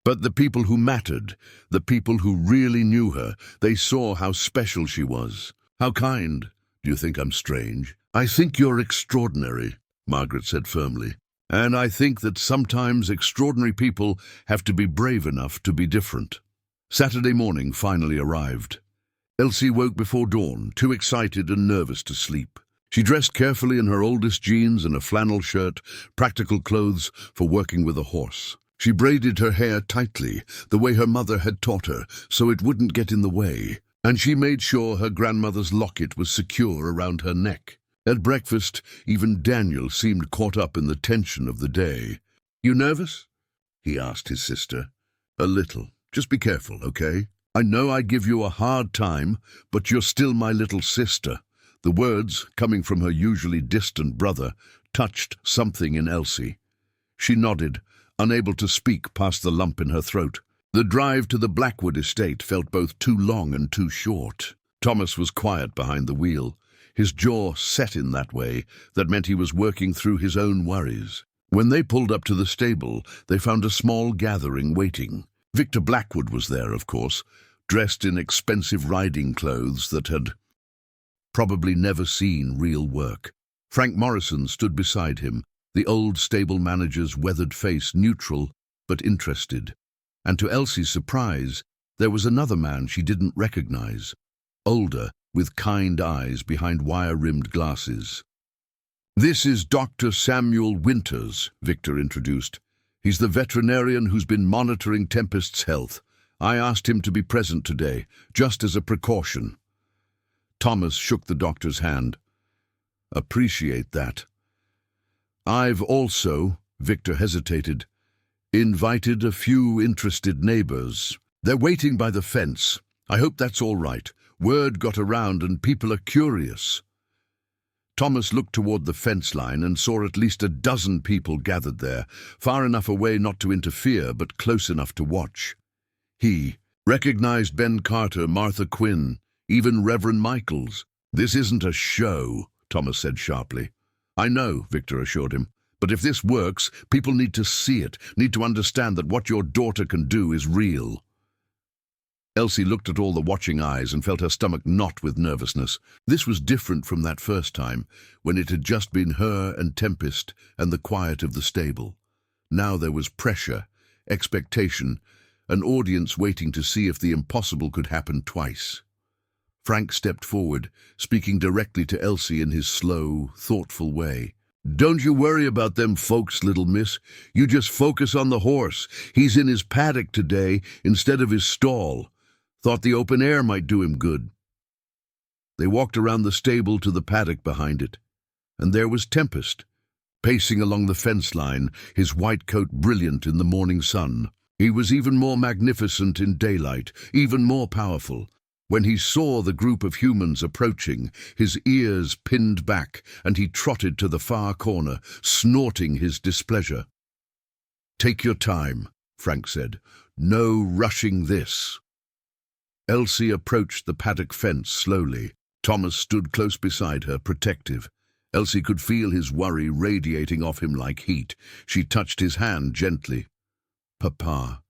But the people who mattered, the people who really knew her, they saw how special she was. How kind. Do you think I'm strange? I think you're extraordinary, Margaret said firmly. And I think that sometimes extraordinary people have to be brave enough to be different. Saturday morning finally arrived. Elsie woke before dawn, too excited and nervous to sleep. She dressed carefully in her oldest jeans and a flannel shirt, practical clothes for working with a horse. She braided her hair tightly, the way her mother had taught her, so it wouldn't get in the way, and she made sure her grandmother's locket was secure around her neck. At breakfast, even Daniel seemed caught up in the tension of the day. You nervous? He asked his sister. A little. Just be careful, okay? I know I give you a hard time, but you're still my little sister. The words, coming from her usually distant brother, touched something in Elsie. She nodded, unable to speak past the lump in her throat. The drive to the Blackwood estate felt both too long and too short. Thomas was quiet behind the wheel, his jaw set in that way that meant he was working through his own worries. When they pulled up to the stable, they found a small gathering waiting. Victor Blackwood was there, of course, dressed in expensive riding clothes that had probably never seen real work. Frank Morrison stood beside him, the old stable manager's weathered face neutral but interested. And to Elsie's surprise, There was another man she didn't recognize, older, with kind eyes behind wire-rimmed glasses. "This is Dr. Samuel Winters," Victor introduced. "He's the veterinarian who's been monitoring Tempest's health. I asked him to be present today, just as a precaution." Thomas shook the doctor's hand. "Appreciate that. I've also," Victor hesitated, "invited a few interested neighbors. They're waiting by the fence. I hope that's all right. Word got around and people are curious." Thomas looked toward the fence line and saw at least a dozen people gathered there, far enough away not to interfere, but close enough to watch. He recognized Ben Carter, Martha Quinn, even Reverend Michaels. "This isn't a show," Thomas said sharply. "I know," Victor assured him, "but if this works, people need to see it, need to understand that what your daughter can do is real." Elsie looked at all the watching eyes and felt her stomach knot with nervousness. This was different from that first time, when it had just been her and Tempest and the quiet of the stable. Now there was pressure, expectation, an audience waiting to see if the impossible could happen twice. Frank stepped forward, speaking directly to Elsie in his slow, thoughtful way. "Don't you worry about them folks, little miss. You just focus on the horse. He's in his paddock today instead of his stall. Thought the open air might do him good." They walked around the stable to the paddock behind it, and there was Tempest, pacing along the fence line, his white coat brilliant in the morning sun. He was even more magnificent in daylight, even more powerful. When he saw the group of humans approaching, his ears pinned back, and he trotted to the far corner, snorting his displeasure. "Take your time," Frank said. "No rushing this." Elsie approached the paddock fence slowly. Thomas stood close beside her, protective. Elsie could feel his worry radiating off him like heat. She touched his hand gently. "Papa,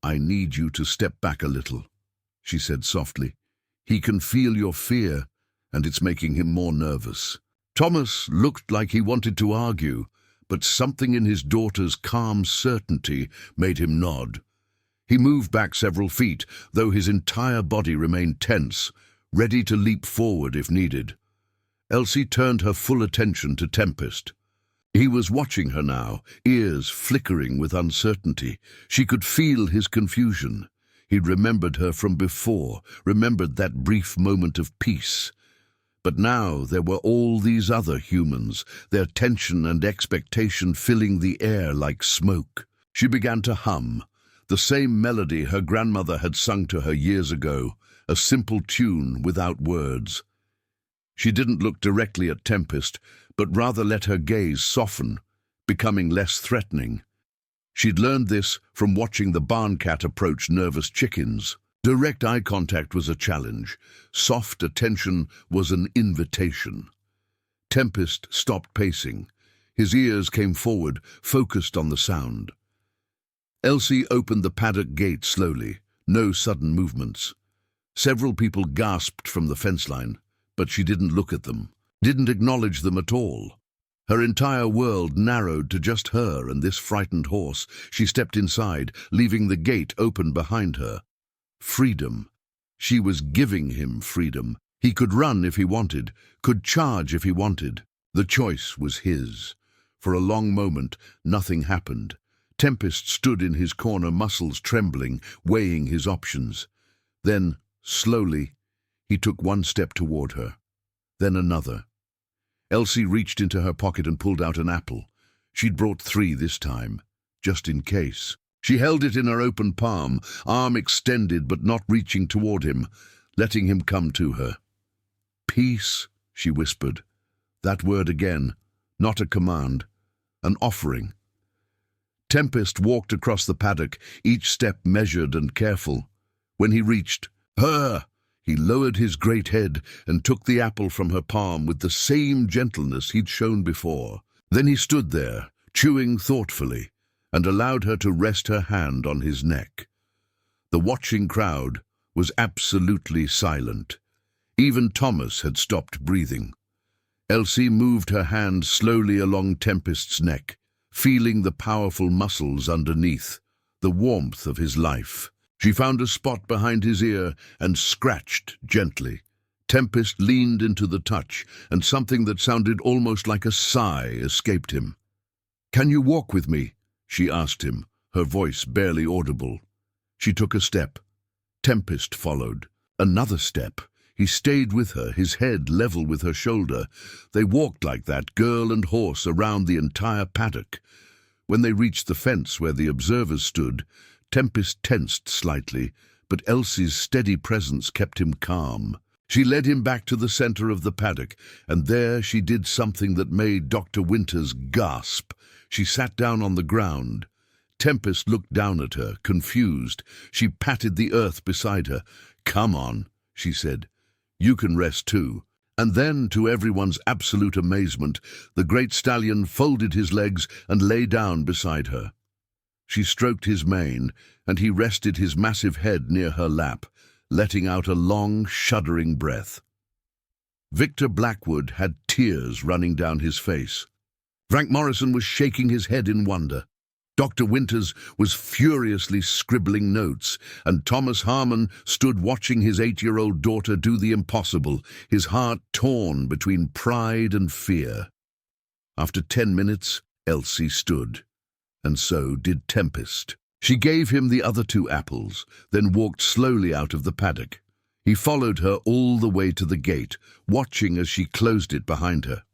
I need you to step back a little," she said softly. "He can feel your fear, and it's making him more nervous." Thomas looked like he wanted to argue, but something in his daughter's calm certainty made him nod. He moved back several feet, though his entire body remained tense, ready to leap forward if needed. Elsie turned her full attention to Tempest. He was watching her now, ears flickering with uncertainty. She could feel his confusion. He'd remembered her from before, remembered that brief moment of peace. But now there were all these other humans, their tension and expectation filling the air like smoke. She began to hum, the same melody her grandmother had sung to her years ago, a simple tune without words. She didn't look directly at Tempest, but rather let her gaze soften, becoming less threatening. She'd learned this from watching the barn cat approach nervous chickens. Direct eye contact was a challenge. Soft attention was an invitation. Tempest stopped pacing. His ears came forward, focused on the sound. Elsie opened the paddock gate slowly, no sudden movements. Several people gasped from the fence line, but she didn't look at them, didn't acknowledge them at all. Her entire world narrowed to just her and this frightened horse. She stepped inside, leaving the gate open behind her. Freedom. She was giving him freedom. He could run if he wanted, could charge if he wanted. The choice was his. For a long moment, nothing happened. Tempest stood in his corner, muscles trembling, weighing his options. Then, slowly, he took one step toward her, then another. Elsie reached into her pocket and pulled out an apple. She'd brought 3 this time, just in case. She held it in her open palm, arm extended but not reaching toward him, letting him come to her. "Peace," she whispered. That word again, not a command, an offering. Tempest walked across the paddock, each step measured and careful. When he reached her, he lowered his great head and took the apple from her palm with the same gentleness he'd shown before. Then he stood there, chewing thoughtfully, and allowed her to rest her hand on his neck. The watching crowd was absolutely silent. Even Thomas had stopped breathing. Elsie moved her hand slowly along Tempest's neck, feeling the powerful muscles underneath, the warmth of his life. She found a spot behind his ear and scratched gently. Tempest leaned into the touch, and something that sounded almost like a sigh escaped him. "Can you walk with me?" she asked him, her voice barely audible. She took a step. Tempest followed. Another step. He stayed with her, his head level with her shoulder. They walked like that, girl and horse, around the entire paddock. When they reached the fence where the observers stood, Tempest tensed slightly, but Elsie's steady presence kept him calm. She led him back to the center of the paddock, and there she did something that made Dr. Winters gasp. She sat down on the ground. Tempest looked down at her, confused. She patted the earth beside her. "Come on," she said. "You can rest too." And then, to everyone's absolute amazement, the great stallion folded his legs and lay down beside her. She stroked his mane, and he rested his massive head near her lap, letting out a long, shuddering breath. Victor Blackwood had tears running down his face. Frank Morrison was shaking his head in wonder. Dr. Winters was furiously scribbling notes, and Thomas Harmon stood watching his 8-year-old daughter do the impossible, his heart torn between pride and fear. After 10 minutes, Elsie stood, and so did Tempest. She gave him the other 2 apples, then walked slowly out of the paddock. He followed her all the way to the gate, watching as she closed it behind her.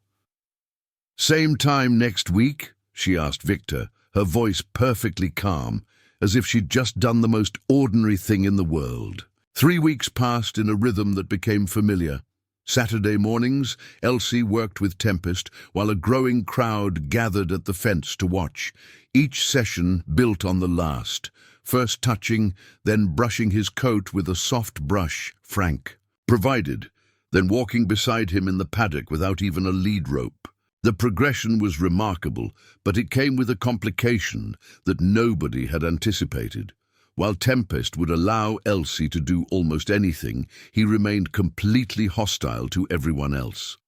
"Same time next week?" she asked Victor, her voice perfectly calm, as if she'd just done the most ordinary thing in the world. 3 weeks passed in a rhythm that became familiar. Saturday mornings, Elsie worked with Tempest, while a growing crowd gathered at the fence to watch. Each session built on the last, first touching, then brushing his coat with a soft brush Frank provided, then walking beside him in the paddock without even a lead rope. The progression was remarkable, but it came with a complication that nobody had anticipated. While Tempest would allow Elsie to do almost anything, he remained completely hostile to everyone else.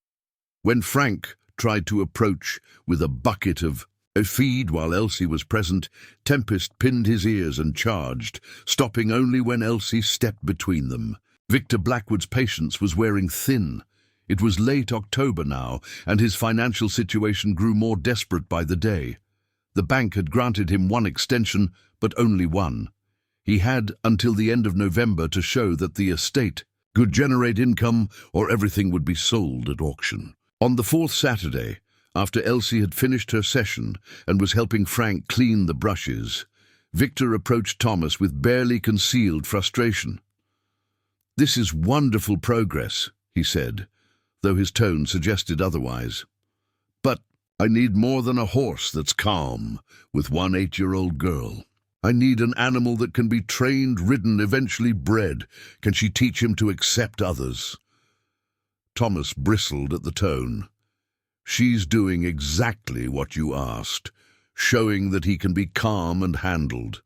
When Frank tried to approach with a bucket of a feed while Elsie was present, Tempest pinned his ears and charged, stopping only when Elsie stepped between them. Victor Blackwood's patience was wearing thin. It was late October now, and his financial situation grew more desperate by the day. The bank had granted him 1 extension, but only 1. He had until the end of November to show that the estate could generate income, or everything would be sold at auction. On the 4th Saturday, after Elsie had finished her session and was helping Frank clean the brushes, Victor approached Thomas with barely concealed frustration. "This is wonderful progress," he said, though his tone suggested otherwise. "But I need more than a horse that's calm with 1 8-year-old girl. I need an animal that can be trained, ridden, eventually bred. Can she teach him to accept others?" Thomas bristled at the tone. "She's doing exactly what you asked, showing that he can be calm and handled."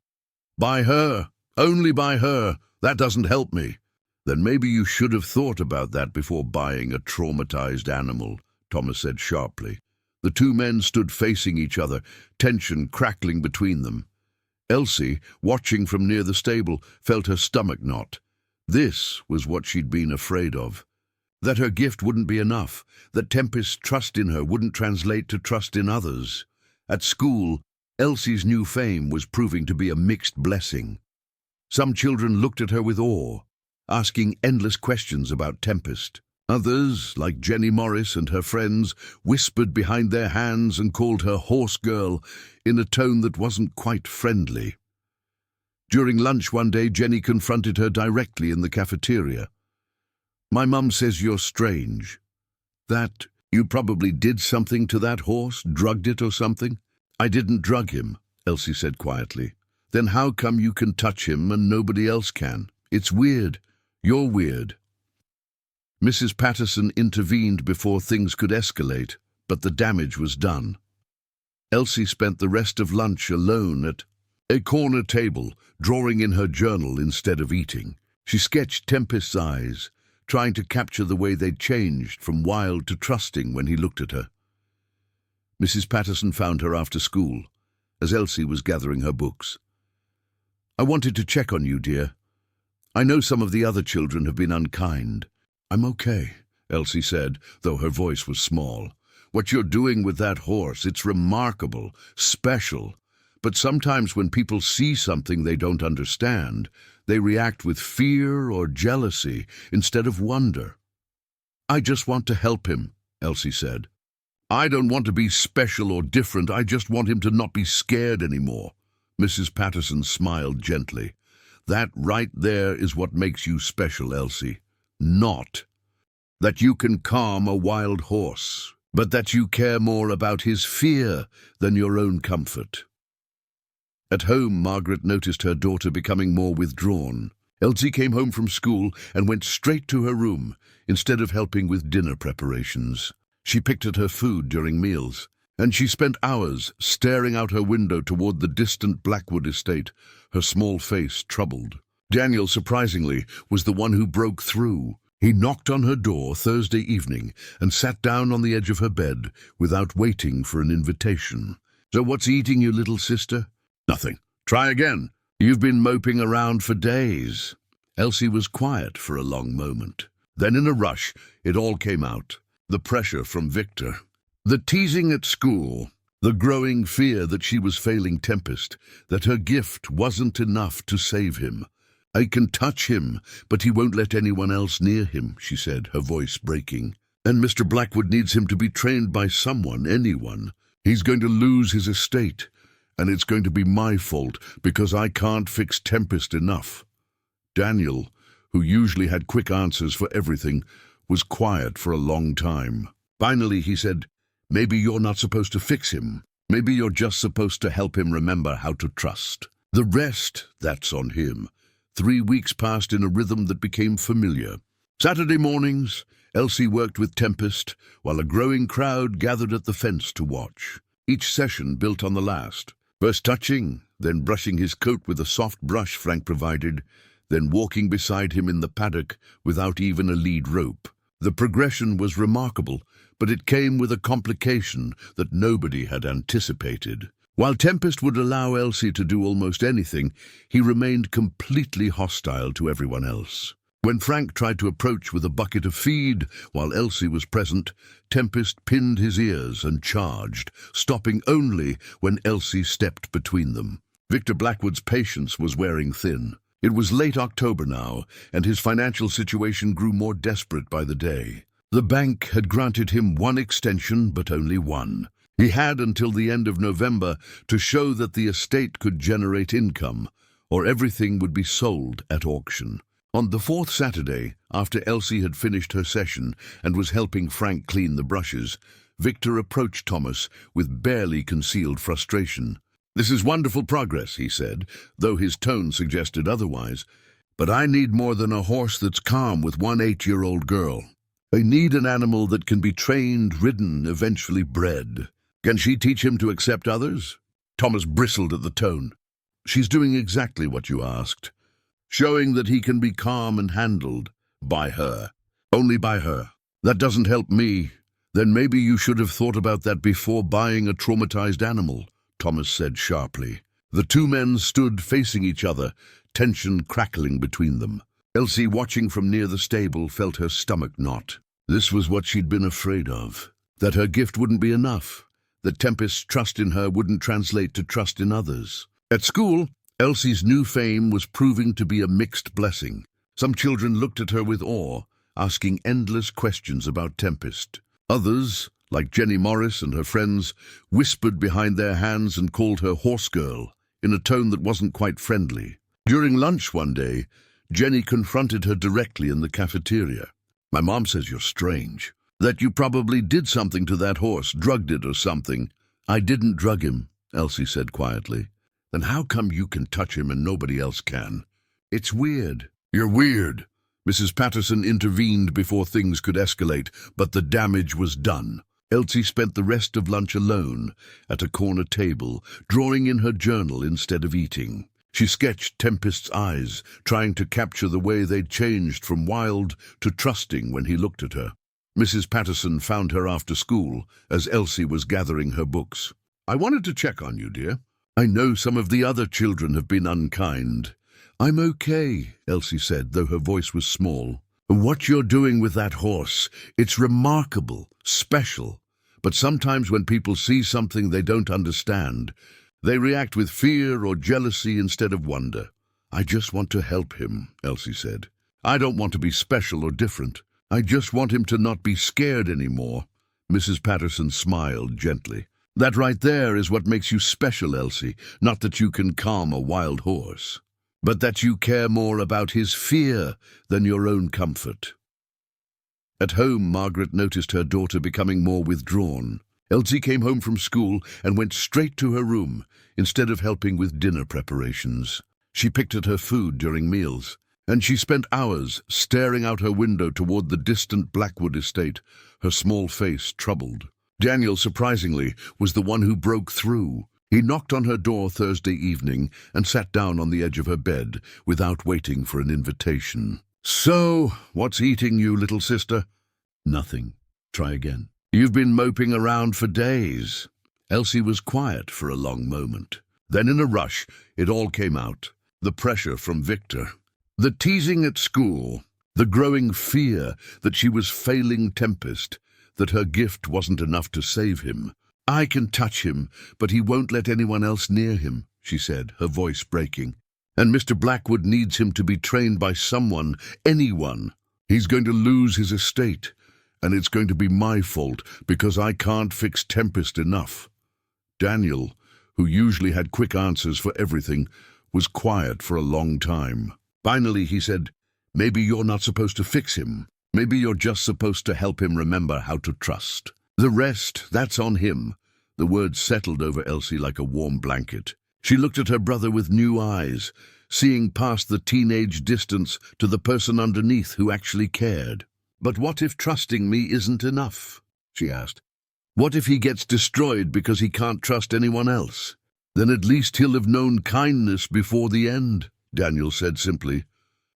"By her, only by her. That doesn't help me." "Then maybe you should have thought about that before buying a traumatized animal," Thomas said sharply. The 2 men stood facing each other, tension crackling between them. Elsie, watching from near the stable, felt her stomach knot. This was what she'd been afraid of. That her gift wouldn't be enough, that Tempest's trust in her wouldn't translate to trust in others. At school, Elsie's new fame was proving to be a mixed blessing. Some children looked at her with awe, asking endless questions about Tempest. Others, like Jenny Morris and her friends, whispered behind their hands and called her horse girl in a tone that wasn't quite friendly. During lunch one day, Jenny confronted her directly in the cafeteria. "My mum says you're strange. That you probably did something to that horse, drugged it or something?" "I didn't drug him," Elsie said quietly. "Then how come you can touch him and nobody else can? It's weird. You're weird." Mrs. Patterson intervened before things could escalate, but the damage was done. Elsie spent the rest of lunch alone at a corner table, drawing in her journal instead of eating. She sketched Tempest's eyes, trying to capture the way they'd changed from wild to trusting when he looked at her. Mrs. Patterson found her after school, as Elsie was gathering her books. I wanted to check on you, dear. I know some of the other children have been unkind. I'm okay, Elsie said, though her voice was small. What you're doing with that horse, it's remarkable, special. But sometimes when people see something they don't understand, they react with fear or jealousy instead of wonder. I just want to help him, Elsie said. I don't want to be special or different. I just want him to not be scared anymore. Mrs. Patterson smiled gently. That right there is what makes you special, Elsie. Not that you can calm a wild horse, but that you care more about his fear than your own comfort. At home, Margaret noticed her daughter becoming more withdrawn. Elsie came home from school and went straight to her room, instead of helping with dinner preparations. She picked at her food during meals, and she spent hours staring out her window toward the distant Blackwood estate, her small face troubled. Daniel, surprisingly, was the one who broke through. He knocked on her door Thursday evening and sat down on the edge of her bed without waiting for an invitation. So what's eating you, little sister? Nothing. Try again. You've been moping around for days. Elsie was quiet for a long moment. Then in a rush, it all came out. The pressure from Victor. The teasing at school. The growing fear that she was failing Tempest, that her gift wasn't enough to save him. I can touch him, but he won't let anyone else near him, she said, her voice breaking. And Mr. Blackwood needs him to be trained by someone, anyone. He's going to lose his estate, and it's going to be my fault because I can't fix Tempest enough. Daniel, who usually had quick answers for everything, was quiet for a long time. Finally, he said, maybe you're not supposed to fix him. Maybe you're just supposed to help him remember how to trust. The rest, that's on him. 3 weeks passed in a rhythm that became familiar. Saturday mornings, Elsie worked with Tempest, while a growing crowd gathered at the fence to watch. Each session built on the last. First touching, then brushing his coat with a soft brush Frank provided, then walking beside him in the paddock without even a lead rope. The progression was remarkable, but it came with a complication that nobody had anticipated. While Tempest would allow Elsie to do almost anything, he remained completely hostile to everyone else. When Frank tried to approach with a bucket of feed while Elsie was present, Tempest pinned his ears and charged, stopping only when Elsie stepped between them. Victor Blackwood's patience was wearing thin. It was late October now, and his financial situation grew more desperate by the day. The bank had granted him one extension, but only one. He had until the end of November to show that the estate could generate income, or everything would be sold at auction. On the fourth Saturday, after Elsie had finished her session and was helping Frank clean the brushes, Victor approached Thomas with barely concealed frustration. "This is wonderful progress," he said, though his tone suggested otherwise. "But I need more than a horse that's calm with one 8-year-old girl. I need an animal that can be trained, ridden, eventually bred. Can she teach him to accept others?" Thomas bristled at the tone. "She's doing exactly what you asked. Showing that he can be calm and handled. By her. Only by her. That doesn't help me. Then maybe you should have thought about that before buying a traumatized animal," Thomas said sharply. The two men stood facing each other, tension crackling between them. Elsie, watching from near the stable, felt her stomach knot. This was what she'd been afraid of. That her gift wouldn't be enough. That Tempest's trust in her wouldn't translate to trust in others. At school, Elsie's new fame was proving to be a mixed blessing. Some children looked at her with awe, asking endless questions about Tempest. Others, like Jenny Morris and her friends, whispered behind their hands and called her horse girl, in a tone that wasn't quite friendly. During lunch one day, Jenny confronted her directly in the cafeteria. "My mom says you're strange. That you probably did something to that horse, drugged it or something." "I didn't drug him," Elsie said quietly. "Then how come you can touch him and nobody else can?" "It's weird." "You're weird." Mrs. Patterson intervened before things could escalate, but the damage was done. Elsie spent the rest of lunch alone at a corner table, drawing in her journal instead of eating. She sketched Tempest's eyes, trying to capture the way they'd changed from wild to trusting when he looked at her. Mrs. Patterson found her after school, as Elsie was gathering her books. "I wanted to check on you, dear. I know some of the other children have been unkind. I'm okay, Elsie said, though her voice was small. What you're doing with that horse, it's remarkable, special. But sometimes when people see something they don't understand, they react with fear or jealousy instead of wonder. I just want to help him, Elsie said. I don't want to be special or different. I just want him to not be scared anymore. Mrs. Patterson smiled gently. That right there is what makes you special, Elsie, not that you can calm a wild horse, but that you care more about his fear than your own comfort. At home, Margaret noticed her daughter becoming more withdrawn. Elsie came home from school and went straight to her room, instead of helping with dinner preparations. She picked at her food during meals, and she spent hours staring out her window toward the distant Blackwood estate, her small face troubled. Daniel, surprisingly, was the one who broke through. He knocked on her door Thursday evening and sat down on the edge of her bed without waiting for an invitation. "So, what's eating you, little sister?" "Nothing. Try again." "You've been moping around for days." Elsie was quiet for a long moment. Then in a rush, it all came out. The pressure from Victor. The teasing at school. The growing fear that she was failing Tempest, that her gift wasn't enough to save him. "I can touch him, but he won't let anyone else near him," she said, her voice breaking. "And Mr. Blackwood needs him to be trained by someone, anyone. He's going to lose his estate, and it's going to be my fault because I can't fix Tempest enough." Daniel, who usually had quick answers for everything, was quiet for a long time. Finally, he said, "Maybe you're not supposed to fix him. Maybe you're just supposed to help him remember how to trust. The rest, that's on him." The words settled over Elsie like a warm blanket. She looked at her brother with new eyes, seeing past the teenage distance to the person underneath who actually cared. "But what if trusting me isn't enough?" she asked. "What if he gets destroyed because he can't trust anyone else? Then at least he'll have known kindness before the end," Daniel said simply.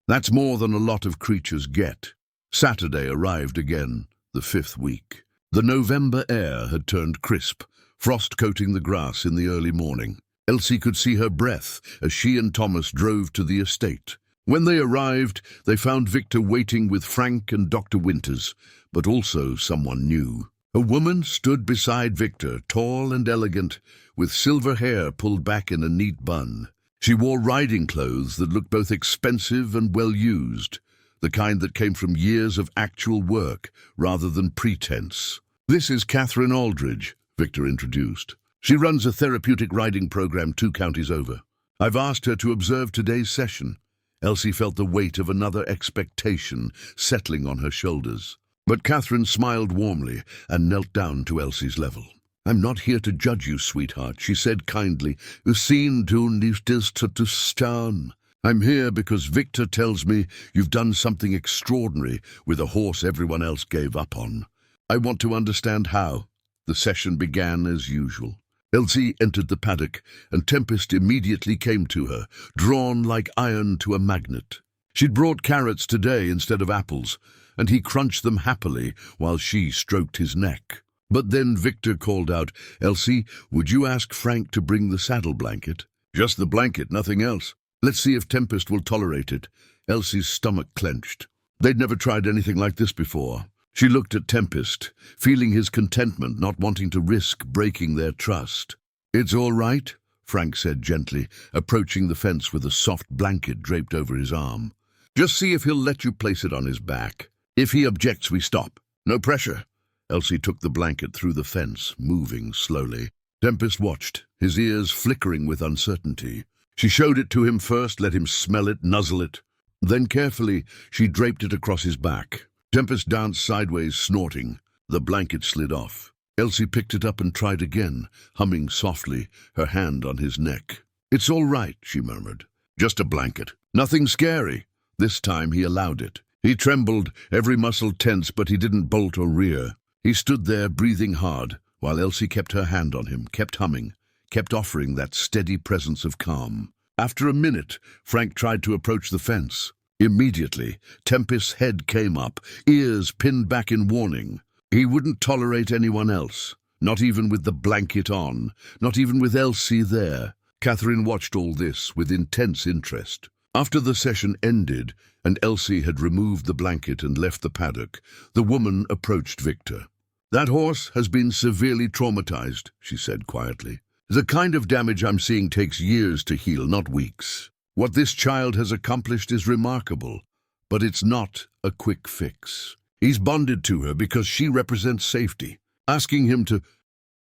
"That's more than a lot of creatures get." Saturday arrived again, the 5th week. The November air had turned crisp, frost coating the grass in the early morning. Elsie could see her breath as she and Thomas drove to the estate. When they arrived, they found Victor waiting with Frank and Dr. Winters, but also someone new. A woman stood beside Victor, tall and elegant, with silver hair pulled back in a neat bun. She wore riding clothes that looked both expensive and well-used, the kind that came from years of actual work rather than pretense. "This is Catherine Aldridge," Victor introduced. "She runs a therapeutic riding program 2 counties over. I've asked her to observe today's session." Elsie felt the weight of another expectation settling on her shoulders. But Catherine smiled warmly and knelt down to Elsie's level. "I'm not here to judge you, sweetheart," she said kindly. "Usin tun to stan. I'm here because Victor tells me you've done something extraordinary with a horse everyone else gave up on. I want to understand how." The session began as usual. Elsie entered the paddock, and Tempest immediately came to her, drawn like iron to a magnet. She'd brought carrots today instead of apples, and he crunched them happily while she stroked his neck. But then Victor called out, "Elsie, would you ask Frank to bring the saddle blanket?" "Just the blanket, nothing else. Let's see if Tempest will tolerate it." Elsie's stomach clenched. They'd never tried anything like this before. She looked at Tempest, feeling his contentment, not wanting to risk breaking their trust. "It's all right," Frank said gently, approaching the fence with a soft blanket draped over his arm. "Just see if he'll let you place it on his back. If he objects, we stop. No pressure." Elsie took the blanket through the fence, moving slowly. Tempest watched, his ears flickering with uncertainty. She showed it to him first, let him smell it, nuzzle it. Then carefully, she draped it across his back. Tempest danced sideways, snorting. The blanket slid off. Elsie picked it up and tried again, humming softly, her hand on his neck. "It's all right," she murmured. "Just a blanket. Nothing scary." This time he allowed it. He trembled, every muscle tense, but he didn't bolt or rear. He stood there, breathing hard, while Elsie kept her hand on him, kept humming, kept offering that steady presence of calm. After a minute, Frank tried to approach the fence. Immediately, Tempest's head came up, ears pinned back in warning. He wouldn't tolerate anyone else, not even with the blanket on, not even with Elsie there. Catherine watched all this with intense interest. After the session ended and Elsie had removed the blanket and left the paddock, the woman approached Victor. "That horse has been severely traumatized," she said quietly. "The kind of damage I'm seeing takes years to heal, not weeks. What this child has accomplished is remarkable, but it's not a quick fix. He's bonded to her because she represents safety. Asking him to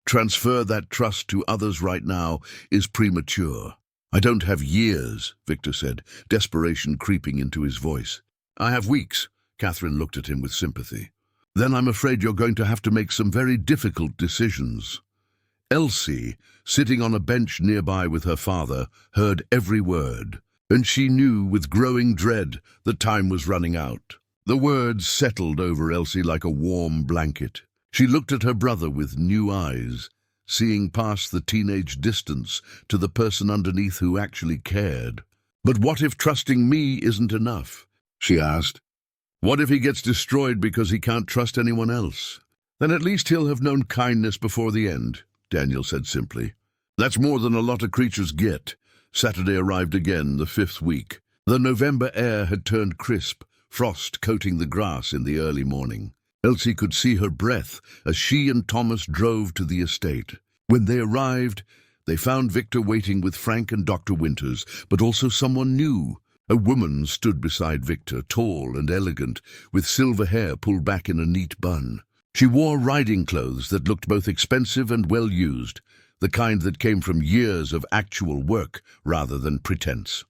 transfer that trust to others right now is premature." "I don't have years," Victor said, desperation creeping into his voice. "I have weeks." Catherine looked at him with sympathy. "Then I'm afraid you're going to have to make some very difficult decisions." Elsie, sitting on a bench nearby with her father, heard every word, and she knew with growing dread that time was running out. The words settled over Elsie like a warm blanket. She looked at her brother with new eyes, seeing past the teenage distance to the person underneath who actually cared. "But what if trusting me isn't enough?" she asked. "What if he gets destroyed because he can't trust anyone else?" "Then at least he'll have known kindness before the end," Daniel said simply. "That's more than a lot of creatures get." Saturday arrived again, the 5th week. The November air had turned crisp, frost coating the grass in the early morning. Elsie could see her breath as she and Thomas drove to the estate. When they arrived, they found Victor waiting with Frank and Dr. Winters, but also someone new. A woman stood beside Victor, tall and elegant, with silver hair pulled back in a neat bun. She wore riding clothes that looked both expensive and well-used, the kind that came from years of actual work rather than pretense.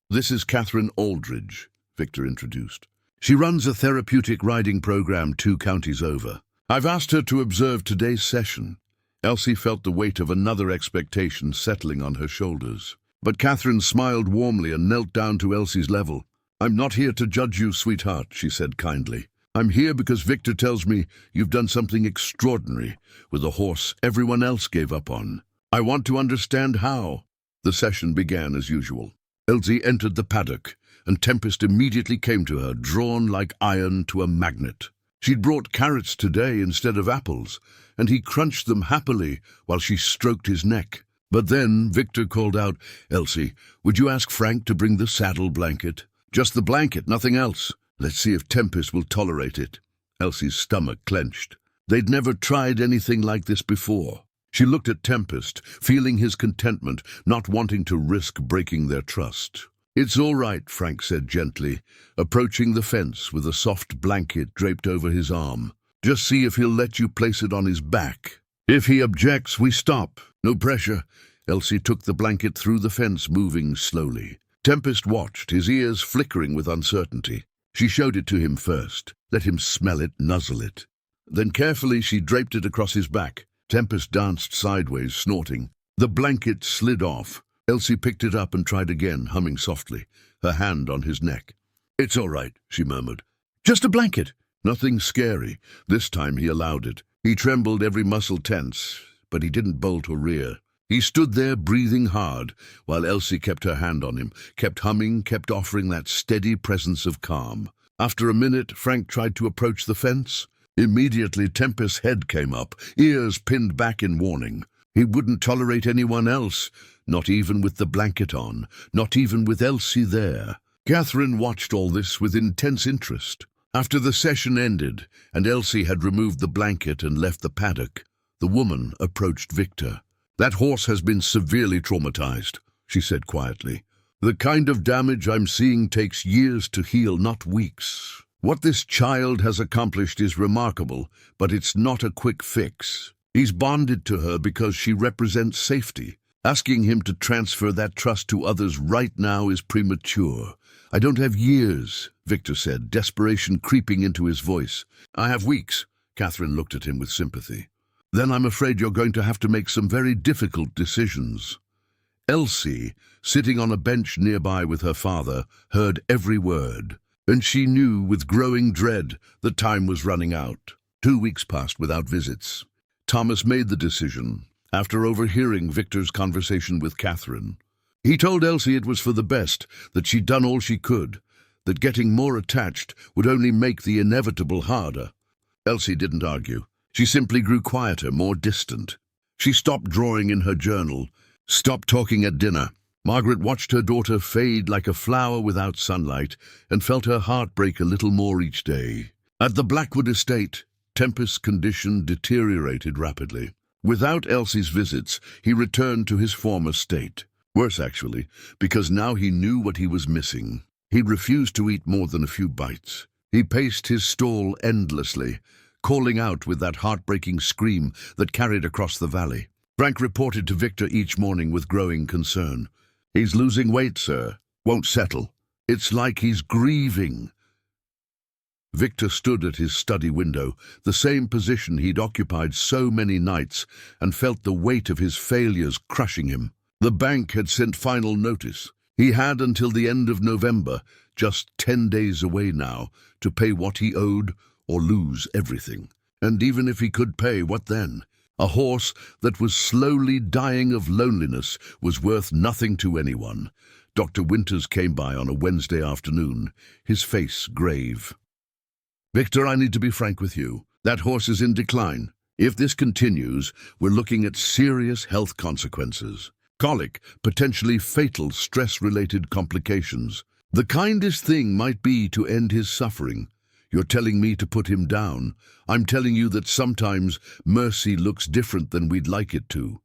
"This is Catherine Aldridge," Victor introduced. "She runs a therapeutic riding program 2 counties over. I've asked her to observe today's session." Elsie felt the weight of another expectation settling on her shoulders. But Catherine smiled warmly and knelt down to Elsie's level. "I'm not here to judge you, sweetheart," she said kindly. "I'm here because Victor tells me you've done something extraordinary with a horse everyone else gave up on. I want to understand how." The session began as usual. Elsie entered the paddock, and Tempest immediately came to her, drawn like iron to a magnet. She'd brought carrots today instead of apples, and he crunched them happily while she stroked his neck. But then Victor called out, "Elsie, would you ask Frank to bring the saddle blanket? Just the blanket, nothing else. Let's see if Tempest will tolerate it." Elsie's stomach clenched. They'd never tried anything like this before. She looked at Tempest, feeling his contentment, not wanting to risk breaking their trust. "It's all right," Frank said gently, approaching the fence with a soft blanket draped over his arm. "Just see if he'll let you place it on his back. If he objects, we stop. No pressure." Elsie took the blanket through the fence, moving slowly. Tempest watched, his ears flickering with uncertainty. She showed it to him first, let him smell it, nuzzle it. Then carefully she draped it across his back. Tempest danced sideways, snorting. The blanket slid off. Elsie picked it up and tried again, humming softly, her hand on his neck. "It's all right," she murmured. "Just a blanket." Nothing scary. This time he allowed it. He trembled, every muscle tense, but he didn't bolt or rear. He stood there, breathing hard, while Elsie kept her hand on him, kept humming, kept offering that steady presence of calm. After a minute, Frank tried to approach the fence. Immediately, Tempest's head came up, ears pinned back in warning. He wouldn't tolerate anyone else, not even with the blanket on, not even with Elsie there. Catherine watched all this with intense interest. After the session ended, and Elsie had removed the blanket and left the paddock, the woman approached Victor. "That horse has been severely traumatized," she said quietly. "The kind of damage I'm seeing takes years to heal, not weeks. What this child has accomplished is remarkable, but it's not a quick fix. He's bonded to her because she represents safety. Asking him to transfer that trust to others right now is premature. I don't have years," Victor said, desperation creeping into his voice. "I have weeks." Catherine looked at him with sympathy. "Then I'm afraid you're going to have to make some very difficult decisions." Elsie, sitting on a bench nearby with her father, heard every word, and she knew with growing dread that time was running out. 2 weeks passed without visits. Thomas made the decision, after overhearing Victor's conversation with Catherine. He told Elsie it was for the best, that she'd done all she could, that getting more attached would only make the inevitable harder. Elsie didn't argue. She simply grew quieter, more distant. She stopped drawing in her journal, Stop talking at dinner." Margaret watched her daughter fade like a flower without sunlight and felt her heart break a little more each day. At the Blackwood estate, Tempest's condition deteriorated rapidly. Without Elsie's visits, he returned to his former state. Worse, actually, because now he knew what he was missing. He refused to eat more than a few bites. He paced his stall endlessly, calling out with that heartbreaking scream that carried across the valley. Frank reported to Victor each morning with growing concern. "He's losing weight, sir. Won't settle. It's like he's grieving." Victor stood at his study window, the same position he'd occupied so many nights, and felt the weight of his failures crushing him. The bank had sent final notice. He had until the end of November, just 10 days away now, to pay what he owed or lose everything. And even if he could pay, what then? A horse that was slowly dying of loneliness was worth nothing to anyone. Dr. Winters came by on a Wednesday afternoon, his face grave. "Victor, I need to be frank with you. That horse is in decline. If this continues, we're looking at serious health consequences. Colic, potentially fatal stress-related complications. The kindest thing might be to end his suffering. You're telling me to put him down. I'm telling you that sometimes mercy looks different than we'd like it to."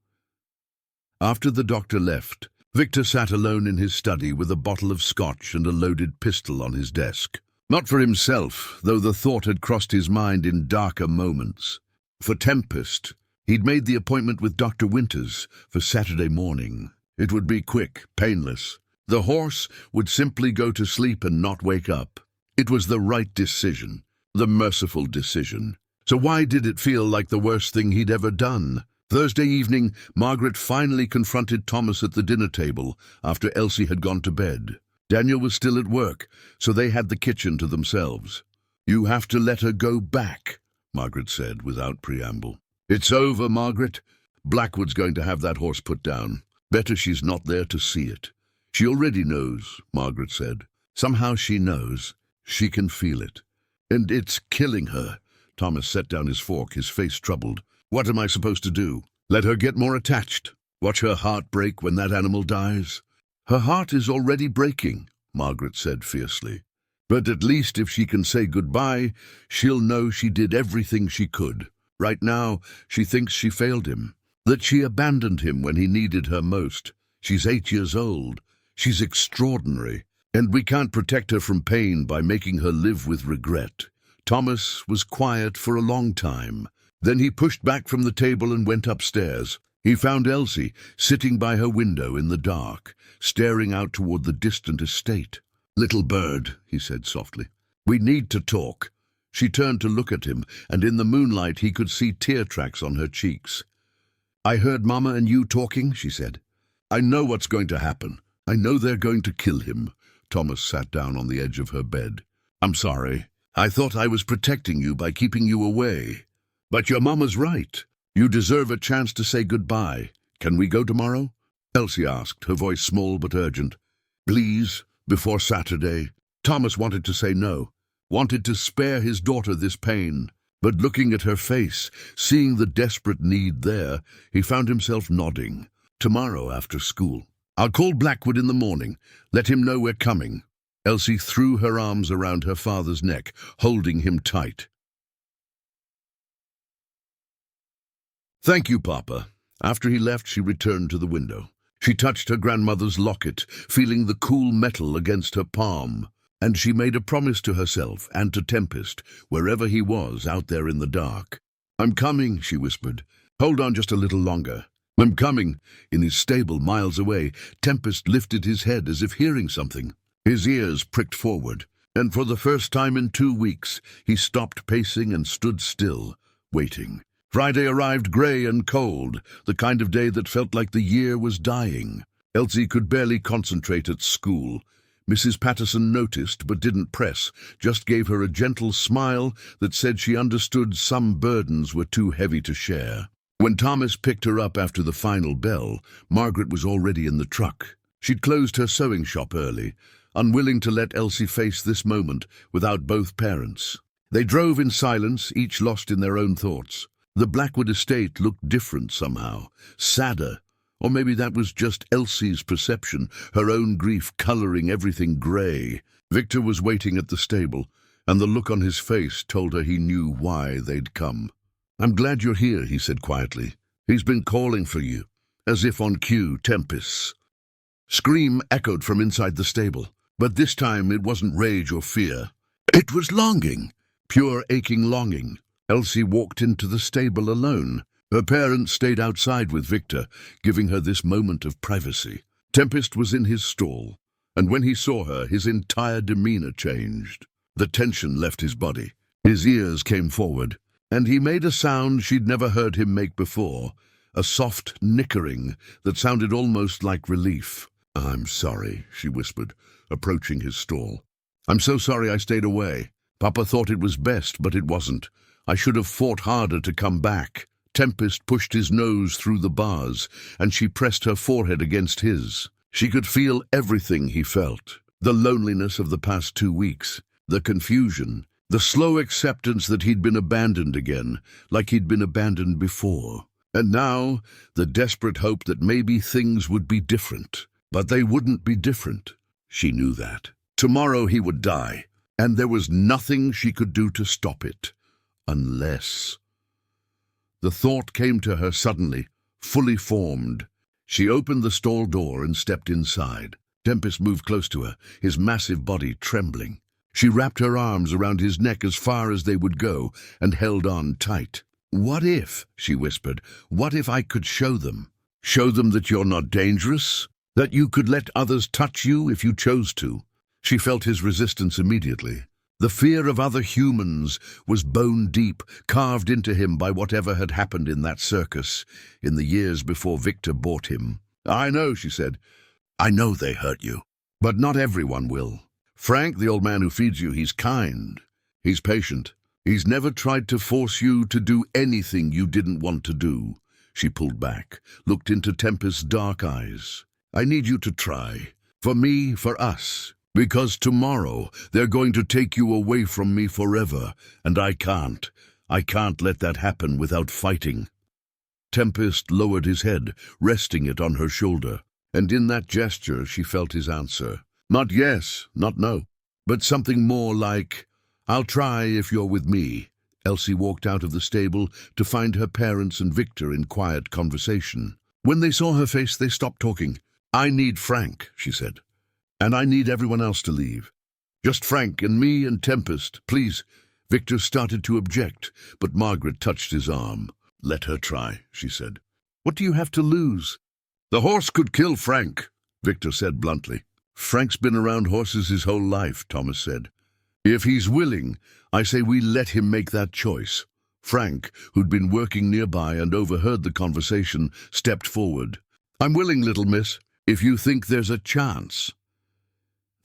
After the doctor left, Victor sat alone in his study with a bottle of scotch and a loaded pistol on his desk. Not for himself, though the thought had crossed his mind in darker moments. For Tempest. He'd made the appointment with Dr. Winters for Saturday morning. It would be quick, painless. The horse would simply go to sleep and not wake up. It was the right decision, the merciful decision. So why did it feel like the worst thing he'd ever done? Thursday evening, Margaret finally confronted Thomas at the dinner table after Elsie had gone to bed. Daniel was still at work, so they had the kitchen to themselves. "You have to let her go back," Margaret said without preamble. "It's over, Margaret. Blackwood's going to have that horse put down. Better she's not there to see it." "She already knows," Margaret said. "Somehow she knows. She can feel it. And it's killing her." Thomas set down his fork, his face troubled. "What am I supposed to do? Let her get more attached? Watch her heart break when that animal dies?" "Her heart is already breaking," Margaret said fiercely. "But at least if she can say goodbye, she'll know she did everything she could. Right now, she thinks she failed him, that she abandoned him when he needed her most. She's 8 years old. She's extraordinary. And we can't protect her from pain by making her live with regret." Thomas was quiet for a long time. Then he pushed back from the table and went upstairs. He found Elsie sitting by her window in the dark, staring out toward the distant estate. "Little bird," he said softly, "we need to talk." She turned to look at him, and in the moonlight he could see tear tracks on her cheeks. "I heard Mama and you talking," she said. "I know what's going to happen. I know they're going to kill him." Thomas sat down on the edge of her bed. "I'm sorry. I thought I was protecting you by keeping you away. But your Mama's right. You deserve a chance to say goodbye. Can we go tomorrow?" Elsie asked, her voice small but urgent. "Please, before Saturday." Thomas wanted to say no, wanted to spare his daughter this pain. But looking at her face, seeing the desperate need there, he found himself nodding. "Tomorrow after school. I'll call Blackwood in the morning. Let him know we're coming." Elsie threw her arms around her father's neck, holding him tight. "Thank you, Papa." After he left, she returned to the window. She touched her grandmother's locket, feeling the cool metal against her palm. And she made a promise to herself and to Tempest, wherever he was out there in the dark. "I'm coming," she whispered. "Hold on just a little longer." "I'm coming." In his stable miles away, Tempest lifted his head as if hearing something. His ears pricked forward, and for the first time in 2 weeks, he stopped pacing and stood still, waiting. Friday arrived grey and cold, the kind of day that felt like the year was dying. Elsie could barely concentrate at school. Mrs. Patterson noticed but didn't press, just gave her a gentle smile that said she understood some burdens were too heavy to share. When Thomas picked her up after the final bell, Margaret was already in the truck. She'd closed her sewing shop early, unwilling to let Elsie face this moment without both parents. They drove in silence, each lost in their own thoughts. The Blackwood estate looked different somehow, sadder, Or maybe that was just Elsie's perception, her own grief coloring everything grey. Victor was waiting at the stable, and the look on his face told her he knew why they'd come. "I'm glad you're here," he said quietly. "He's been calling for you." As if on cue, Tempest's scream echoed from inside the stable. But this time it wasn't rage or fear. It was longing, pure aching longing. Elsie walked into the stable alone. Her parents stayed outside with Victor, giving her this moment of privacy. Tempest was in his stall, and when he saw her, his entire demeanor changed. The tension left his body. His ears came forward, and he made a sound she'd never heard him make before, a soft nickering that sounded almost like relief. "I'm sorry," she whispered, approaching his stall. "I'm so sorry I stayed away. Papa thought it was best, but it wasn't. I should have fought harder to come back." Tempest pushed his nose through the bars, and she pressed her forehead against his. She could feel everything he felt. The loneliness of the past 2 weeks, the confusion, the slow acceptance that he'd been abandoned again, like he'd been abandoned before. And now, the desperate hope that maybe things would be different. But they wouldn't be different. She knew that. Tomorrow he would die, and there was nothing she could do to stop it. Unless... The thought came to her suddenly, fully formed. She opened the stall door and stepped inside. Tempest moved close to her, his massive body trembling. She wrapped her arms around his neck as far as they would go and held on tight. "What if," she whispered, "what if I could show them? Show them that you're not dangerous? That you could let others touch you if you chose to?" She felt his resistance immediately. The fear of other humans was bone deep, carved into him by whatever had happened in that circus, in the years before Victor bought him. "I know," she said. "I know they hurt you. But not everyone will. Frank, the old man who feeds you, he's kind. He's patient. He's never tried to force you to do anything you didn't want to do." She pulled back, looked into Tempest's dark eyes. "I need you to try. For me, for us. Because tomorrow they're going to take you away from me forever, and I can't. I can't let that happen without fighting." Tempest lowered his head, resting it on her shoulder, and in that gesture she felt his answer. Not yes, not no, but something more like, "I'll try if you're with me." Elsie walked out of the stable to find her parents and Victor in quiet conversation. When they saw her face, they stopped talking. "I need Frank," she said. "And I need everyone else to leave. Just Frank and me and Tempest, please." Victor started to object, but Margaret touched his arm. "Let her try," she said. "What do you have to lose?" "The horse could kill Frank," Victor said bluntly. "Frank's been around horses his whole life," Thomas said. "If he's willing, I say we let him make that choice." Frank, who'd been working nearby and overheard the conversation, stepped forward. "I'm willing, little miss, if you think there's a chance."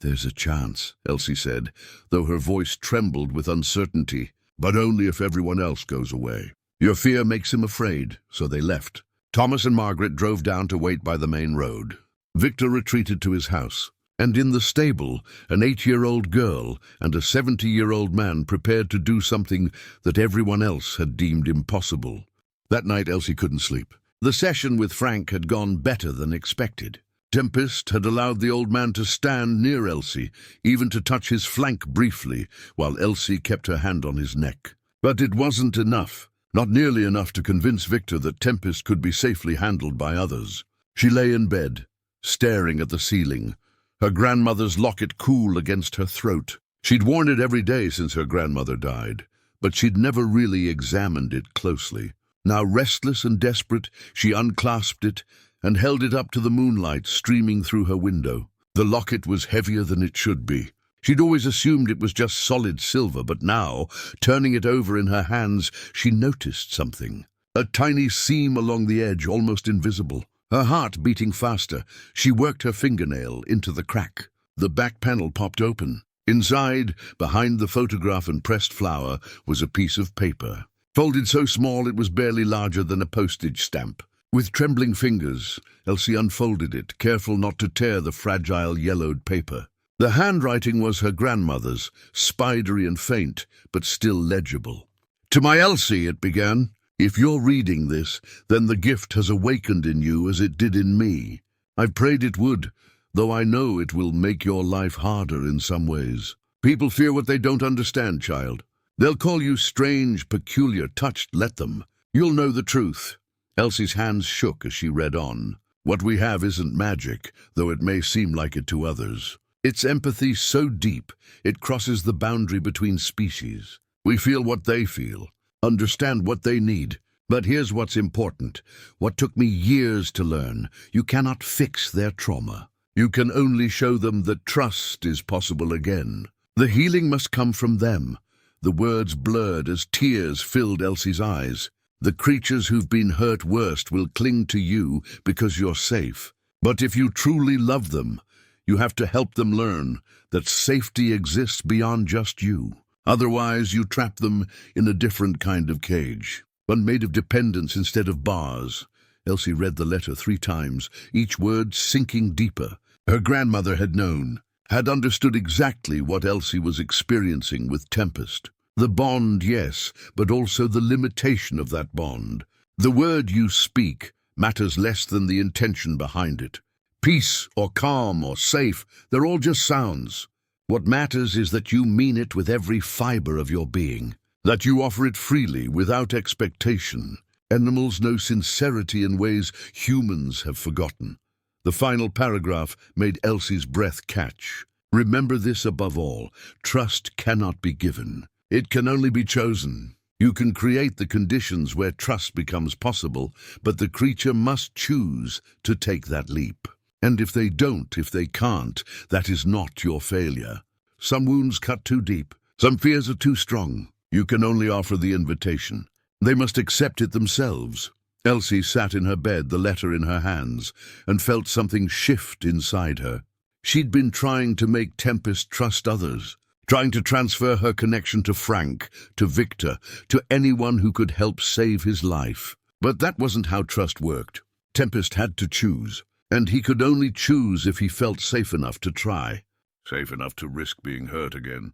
"There's a chance," Elsie said, though her voice trembled with uncertainty. "But only if everyone else goes away. Your fear makes him afraid," so they left. Thomas and Margaret drove down to wait by the main road. Victor retreated to his house, and in the stable, an 8-year-old girl and a 70-year-old man prepared to do something that everyone else had deemed impossible. That night Elsie couldn't sleep. The session with Frank had gone better than expected. Tempest had allowed the old man to stand near Elsie, even to touch his flank briefly, while Elsie kept her hand on his neck. But it wasn't enough, not nearly enough to convince Victor that Tempest could be safely handled by others. She lay in bed, staring at the ceiling, her grandmother's locket cool against her throat. She'd worn it every day since her grandmother died, but she'd never really examined it closely. Now, restless and desperate, she unclasped it and held it up to the moonlight streaming through her window. The locket was heavier than it should be. She'd always assumed it was just solid silver, but now, turning it over in her hands, she noticed something. A tiny seam along the edge, almost invisible. Her heart beating faster, she worked her fingernail into the crack. The back panel popped open. Inside, behind the photograph and pressed flower, was a piece of paper, folded so small it was barely larger than a postage stamp. With trembling fingers, Elsie unfolded it, careful not to tear the fragile yellowed paper. The handwriting was her grandmother's, spidery and faint, but still legible. "To my Elsie," it began. If you're reading this, then the gift has awakened in you as it did in me. I've prayed it would, though I know it will make your life harder in some ways. People fear what they don't understand, child. They'll call you strange, peculiar, touched. Let them. You'll know the truth. Elsie's hands shook as she read on. What we have isn't magic, though it may seem like it to others. It's empathy so deep, it crosses the boundary between species. We feel what they feel, understand what they need. But here's what's important. What took me years to learn. You cannot fix their trauma. You can only show them that trust is possible again. The healing must come from them. The words blurred as tears filled Elsie's eyes. The creatures who've been hurt worst will cling to you because you're safe. But if you truly love them, you have to help them learn that safety exists beyond just you. Otherwise, you trap them in a different kind of cage, one made of dependence instead of bars. Elsie read the letter 3 times, each word sinking deeper. Her grandmother had known, had understood exactly what Elsie was experiencing with Tempest. The bond, yes, but also the limitation of that bond. The word you speak matters less than the intention behind it. Peace or calm or safe, they're all just sounds. What matters is that you mean it with every fiber of your being, that you offer it freely without expectation. Animals know sincerity in ways humans have forgotten. The final paragraph made Elsie's breath catch. Remember this above all, trust cannot be given. It can only be chosen. You can create the conditions where trust becomes possible, but the creature must choose to take that leap. And if they don't, if they can't, that is not your failure. Some wounds cut too deep. Some fears are too strong. You can only offer the invitation. They must accept it themselves. Elsie sat in her bed, the letter in her hands, and felt something shift inside her. She'd been trying to make Tempest trust others, trying to transfer her connection to Frank, to Victor, to anyone who could help save his life. But that wasn't how trust worked. Tempest had to choose, and he could only choose if he felt safe enough to try. Safe enough to risk being hurt again.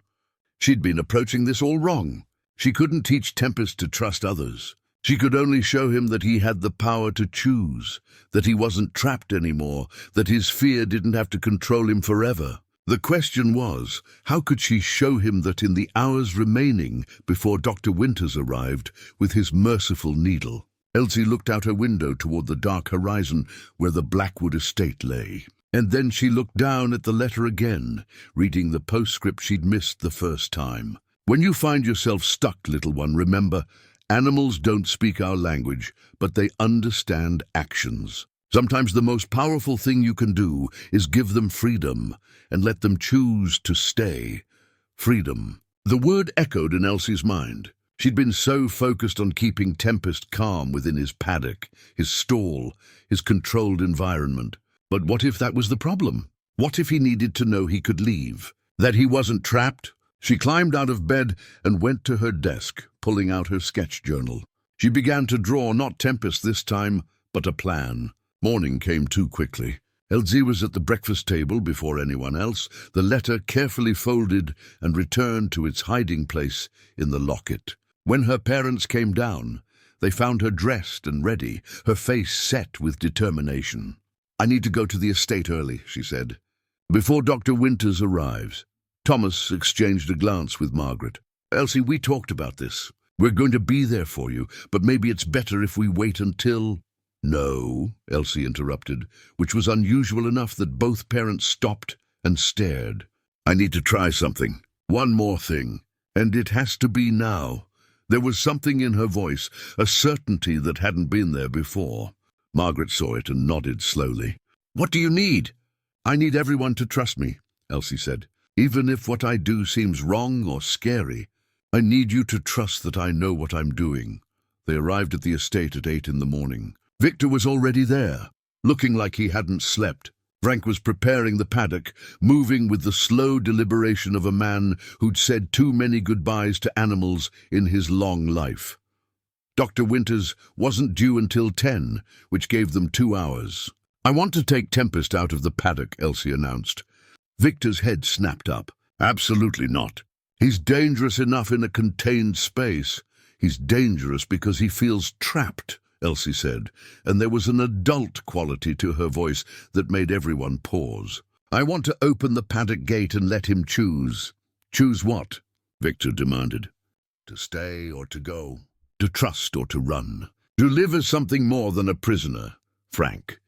She'd been approaching this all wrong. She couldn't teach Tempest to trust others. She could only show him that he had the power to choose, that he wasn't trapped anymore, that his fear didn't have to control him forever. The question was, how could she show him that in the hours remaining before Dr. Winters arrived with his merciful needle? Elsie looked out her window toward the dark horizon where the Blackwood estate lay. And then she looked down at the letter again, reading the postscript she'd missed the first time. When you find yourself stuck, little one, remember, animals don't speak our language, but they understand actions. Sometimes the most powerful thing you can do is give them freedom and let them choose to stay. Freedom. The word echoed in Elsie's mind. She'd been so focused on keeping Tempest calm within his paddock, his stall, his controlled environment. But what if that was the problem? What if he needed to know he could leave? That he wasn't trapped? She climbed out of bed and went to her desk, pulling out her sketch journal. She began to draw not Tempest this time, but a plan. Morning came too quickly. Elsie was at the breakfast table before anyone else, the letter carefully folded and returned to its hiding place in the locket. When her parents came down, they found her dressed and ready, her face set with determination. "I need to go to the estate early," she said, "before Dr. Winters arrives." Thomas exchanged a glance with Margaret. "Elsie, we talked about this. We're going to be there for you, but maybe it's better if we wait until—" "No," Elsie interrupted, which was unusual enough that both parents stopped and stared. "I need to try something. One more thing. And it has to be now." There was something in her voice, a certainty that hadn't been there before. Margaret saw it and nodded slowly. "What do you need?" "I need everyone to trust me," Elsie said. "Even if what I do seems wrong or scary, I need you to trust that I know what I'm doing." They arrived at the estate at 8 in the morning. Victor was already there, looking like he hadn't slept. Frank was preparing the paddock, moving with the slow deliberation of a man who'd said too many goodbyes to animals in his long life. Dr. Winters wasn't due until 10, which gave them 2 hours. "I want to take Tempest out of the paddock," Elsie announced. Victor's head snapped up. "Absolutely not. He's dangerous enough in a contained space. He's dangerous because he feels trapped, Elsie said, and there was an adult quality to her voice that made everyone pause. I want to open the paddock gate and let him choose. Choose what? Victor demanded. To stay or to go, to trust or to run, to live as something more than a prisoner. Frank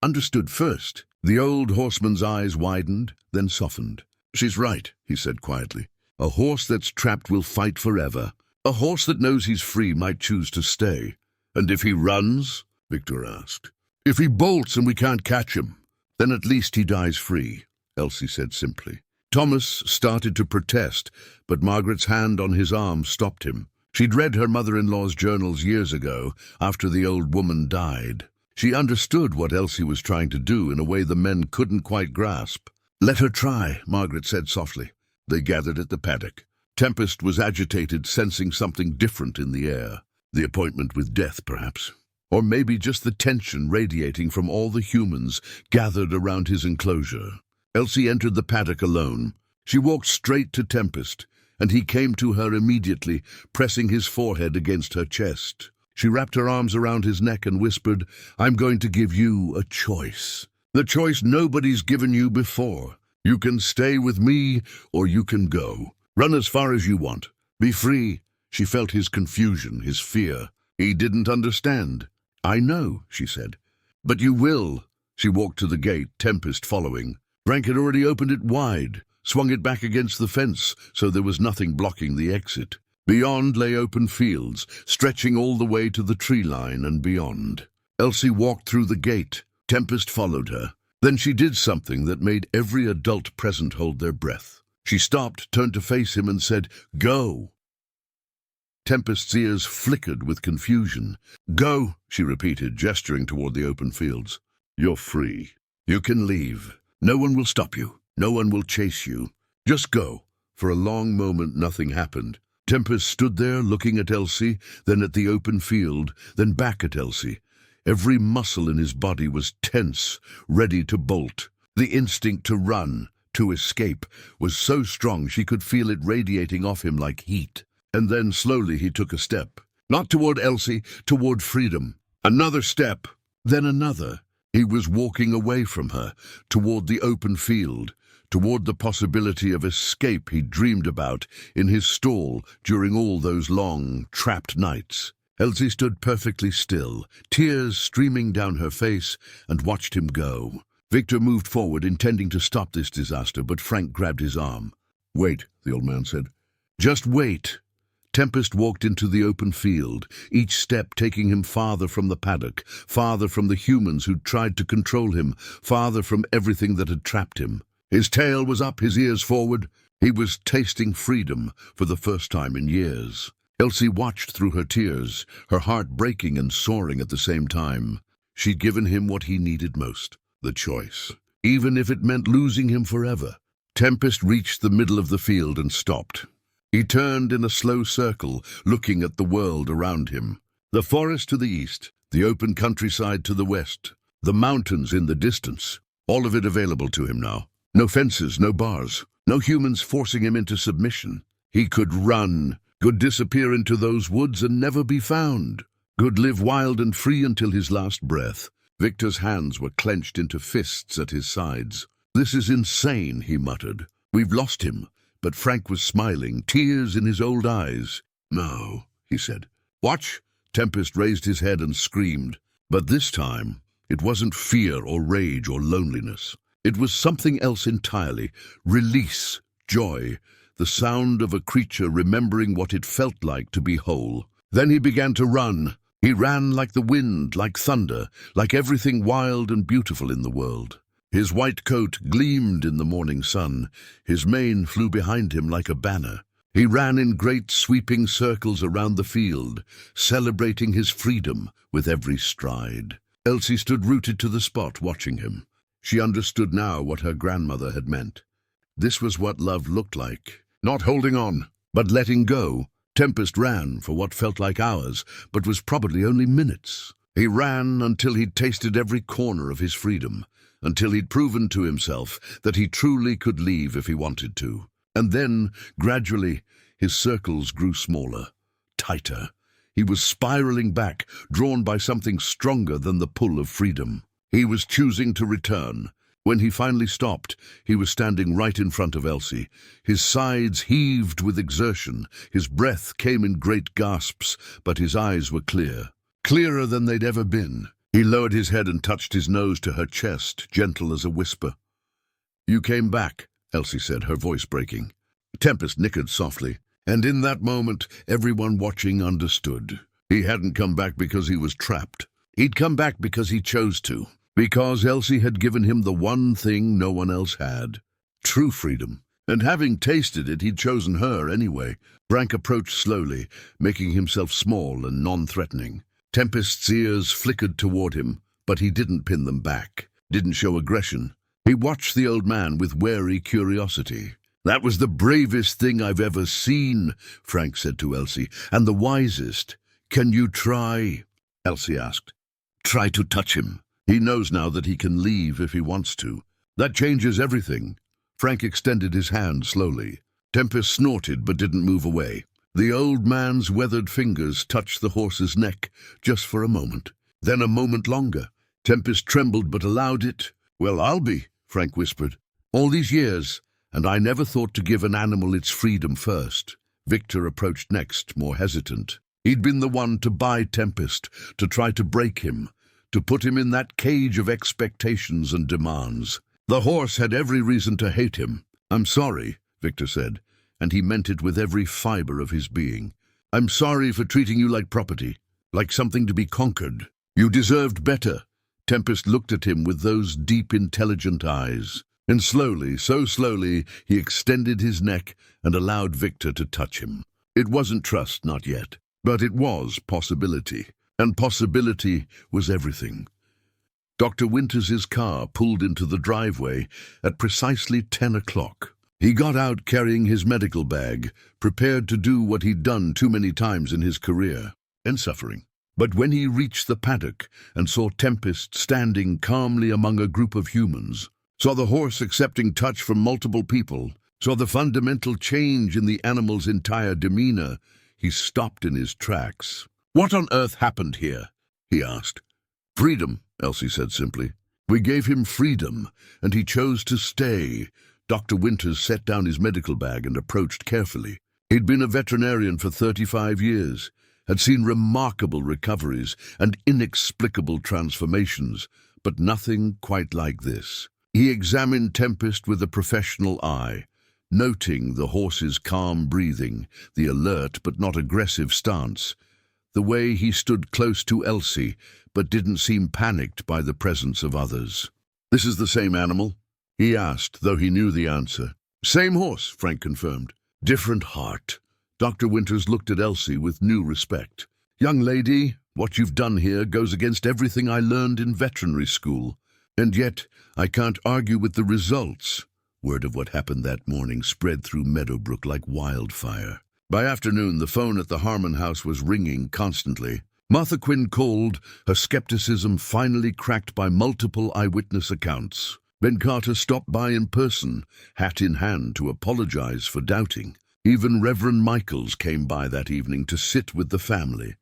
understood first. The old horseman's eyes widened, then softened. She's right, he said quietly. A horse that's trapped will fight forever. A horse that knows he's free might choose to stay. And if he runs? Victor asked. If he bolts and we can't catch him, then at least he dies free, Elsie said simply. Thomas started to protest, but Margaret's hand on his arm stopped him. She'd read her mother-in-law's journals years ago, after the old woman died. She understood what Elsie was trying to do in a way the men couldn't quite grasp. Let her try, Margaret said softly. They gathered at the paddock. Tempest was agitated, sensing something different in the air. The appointment with death, perhaps. Or maybe just the tension radiating from all the humans gathered around his enclosure. Elsie entered the paddock alone. She walked straight to Tempest, and he came to her immediately, pressing his forehead against her chest. She wrapped her arms around his neck and whispered, I'm going to give you a choice. The choice nobody's given you before. You can stay with me, or you can go. Run as far as you want. Be free. She felt his confusion, his fear. He didn't understand. I know, she said. But you will. She walked to the gate, Tempest following. Frank had already opened it wide, swung it back against the fence, so there was nothing blocking the exit. Beyond lay open fields, stretching all the way to the tree line and beyond. Elsie walked through the gate. Tempest followed her. Then she did something that made every adult present hold their breath. She stopped, turned to face him, and said, Go. Tempest's ears flickered with confusion. Go, she repeated, gesturing toward the open fields. You're free. You can leave. No one will stop you. No one will chase you. Just go. For a long moment, nothing happened. Tempest stood there, looking at Elsie, then at the open field, then back at Elsie. Every muscle in his body was tense, ready to bolt. The instinct to run, to escape, was so strong she could feel it radiating off him like heat. And then slowly he took a step. Not toward Elsie, toward freedom. Another step, then another. He was walking away from her, toward the open field, toward the possibility of escape he dreamed about in his stall during all those long, trapped nights. Elsie stood perfectly still, tears streaming down her face, and watched him go. Victor moved forward, intending to stop this disaster, but Frank grabbed his arm. Wait, the old man said. Just wait. Tempest walked into the open field, each step taking him farther from the paddock, farther from the humans who'd tried to control him, farther from everything that had trapped him. His tail was up, his ears forward. He was tasting freedom for the first time in years. Elsie watched through her tears, her heart breaking and soaring at the same time. She'd given him what he needed most, the choice, even if it meant losing him forever. Tempest reached the middle of the field and stopped. He turned in a slow circle, looking at the world around him. The forest to the east, the open countryside to the west, the mountains in the distance, all of it available to him now. No fences, no bars, no humans forcing him into submission. He could run, could disappear into those woods and never be found, could live wild and free until his last breath. Victor's hands were clenched into fists at his sides. This is insane, he muttered. We've lost him. But Frank was smiling, tears in his old eyes. No, he said. Watch. Tempest raised his head and screamed. But this time, it wasn't fear or rage or loneliness. It was something else entirely. Release, joy, the sound of a creature remembering what it felt like to be whole. Then he began to run. He ran like the wind, like thunder, like everything wild and beautiful in the world. His white coat gleamed in the morning sun. His mane flew behind him like a banner. He ran in great sweeping circles around the field, celebrating his freedom with every stride. Elsie stood rooted to the spot, watching him. She understood now what her grandmother had meant. This was what love looked like. Not holding on, but letting go. Tempest ran for what felt like hours, but was probably only minutes. He ran until he'd tasted every corner of his freedom, until he'd proven to himself that he truly could leave if he wanted to. And then, gradually, his circles grew smaller, tighter. He was spiraling back, drawn by something stronger than the pull of freedom. He was choosing to return. When he finally stopped, he was standing right in front of Elsie. His sides heaved with exertion, his breath came in great gasps, but his eyes were clear. Clearer than they'd ever been. He lowered his head and touched his nose to her chest, gentle as a whisper. "You came back," Elsie said, her voice breaking. Tempest nickered softly, and in that moment, everyone watching understood. He hadn't come back because he was trapped. He'd come back because he chose to. Because Elsie had given him the one thing no one else had. True freedom. And having tasted it, he'd chosen her anyway. Frank approached slowly, making himself small and non-threatening. Tempest's ears flickered toward him, but he didn't pin them back, didn't show aggression. He watched the old man with wary curiosity. "That was the bravest thing I've ever seen," Frank said to Elsie, "and the wisest. Can you try?" Elsie asked. "Try to touch him. He knows now that he can leave if he wants to. That changes everything." Frank extended his hand slowly. Tempest snorted but didn't move away. The old man's weathered fingers touched the horse's neck, just for a moment. Then a moment longer. Tempest trembled but allowed it. "Well, I'll be," Frank whispered. "All these years, and I never thought to give an animal its freedom first." Victor approached next, more hesitant. He'd been the one to buy Tempest, to try to break him, to put him in that cage of expectations and demands. The horse had every reason to hate him. "I'm sorry," Victor said, and he meant it with every fiber of his being. "I'm sorry for treating you like property, like something to be conquered. You deserved better." Tempest looked at him with those deep, intelligent eyes. And slowly, so slowly, he extended his neck and allowed Victor to touch him. It wasn't trust, not yet, but it was possibility. And possibility was everything. Dr. Winters's car pulled into the driveway at precisely 10 o'clock. He got out carrying his medical bag, prepared to do what he'd done too many times in his career, and suffering. But when he reached the paddock and saw Tempest standing calmly among a group of humans, saw the horse accepting touch from multiple people, saw the fundamental change in the animal's entire demeanor, he stopped in his tracks. "What on earth happened here?" he asked. "Freedom," Elsie said simply. "We gave him freedom, and he chose to stay." Dr. Winters set down his medical bag and approached carefully. He'd been a veterinarian for 35 years, had seen remarkable recoveries and inexplicable transformations, but nothing quite like this. He examined Tempest with a professional eye, noting the horse's calm breathing, the alert but not aggressive stance, the way he stood close to Elsie but didn't seem panicked by the presence of others. "This is the same animal?" he asked, though he knew the answer. "Same horse," Frank confirmed. "Different heart." Dr. Winters looked at Elsie with new respect. "Young lady, what you've done here goes against everything I learned in veterinary school. And yet, I can't argue with the results." Word of what happened that morning spread through Meadowbrook like wildfire. By afternoon, the phone at the Harmon house was ringing constantly. Martha Quinn called, her skepticism finally cracked by multiple eyewitness accounts. Ben Carter stopped by in person, hat in hand, to apologize for doubting. Even Reverend Michaels came by that evening to sit with the family.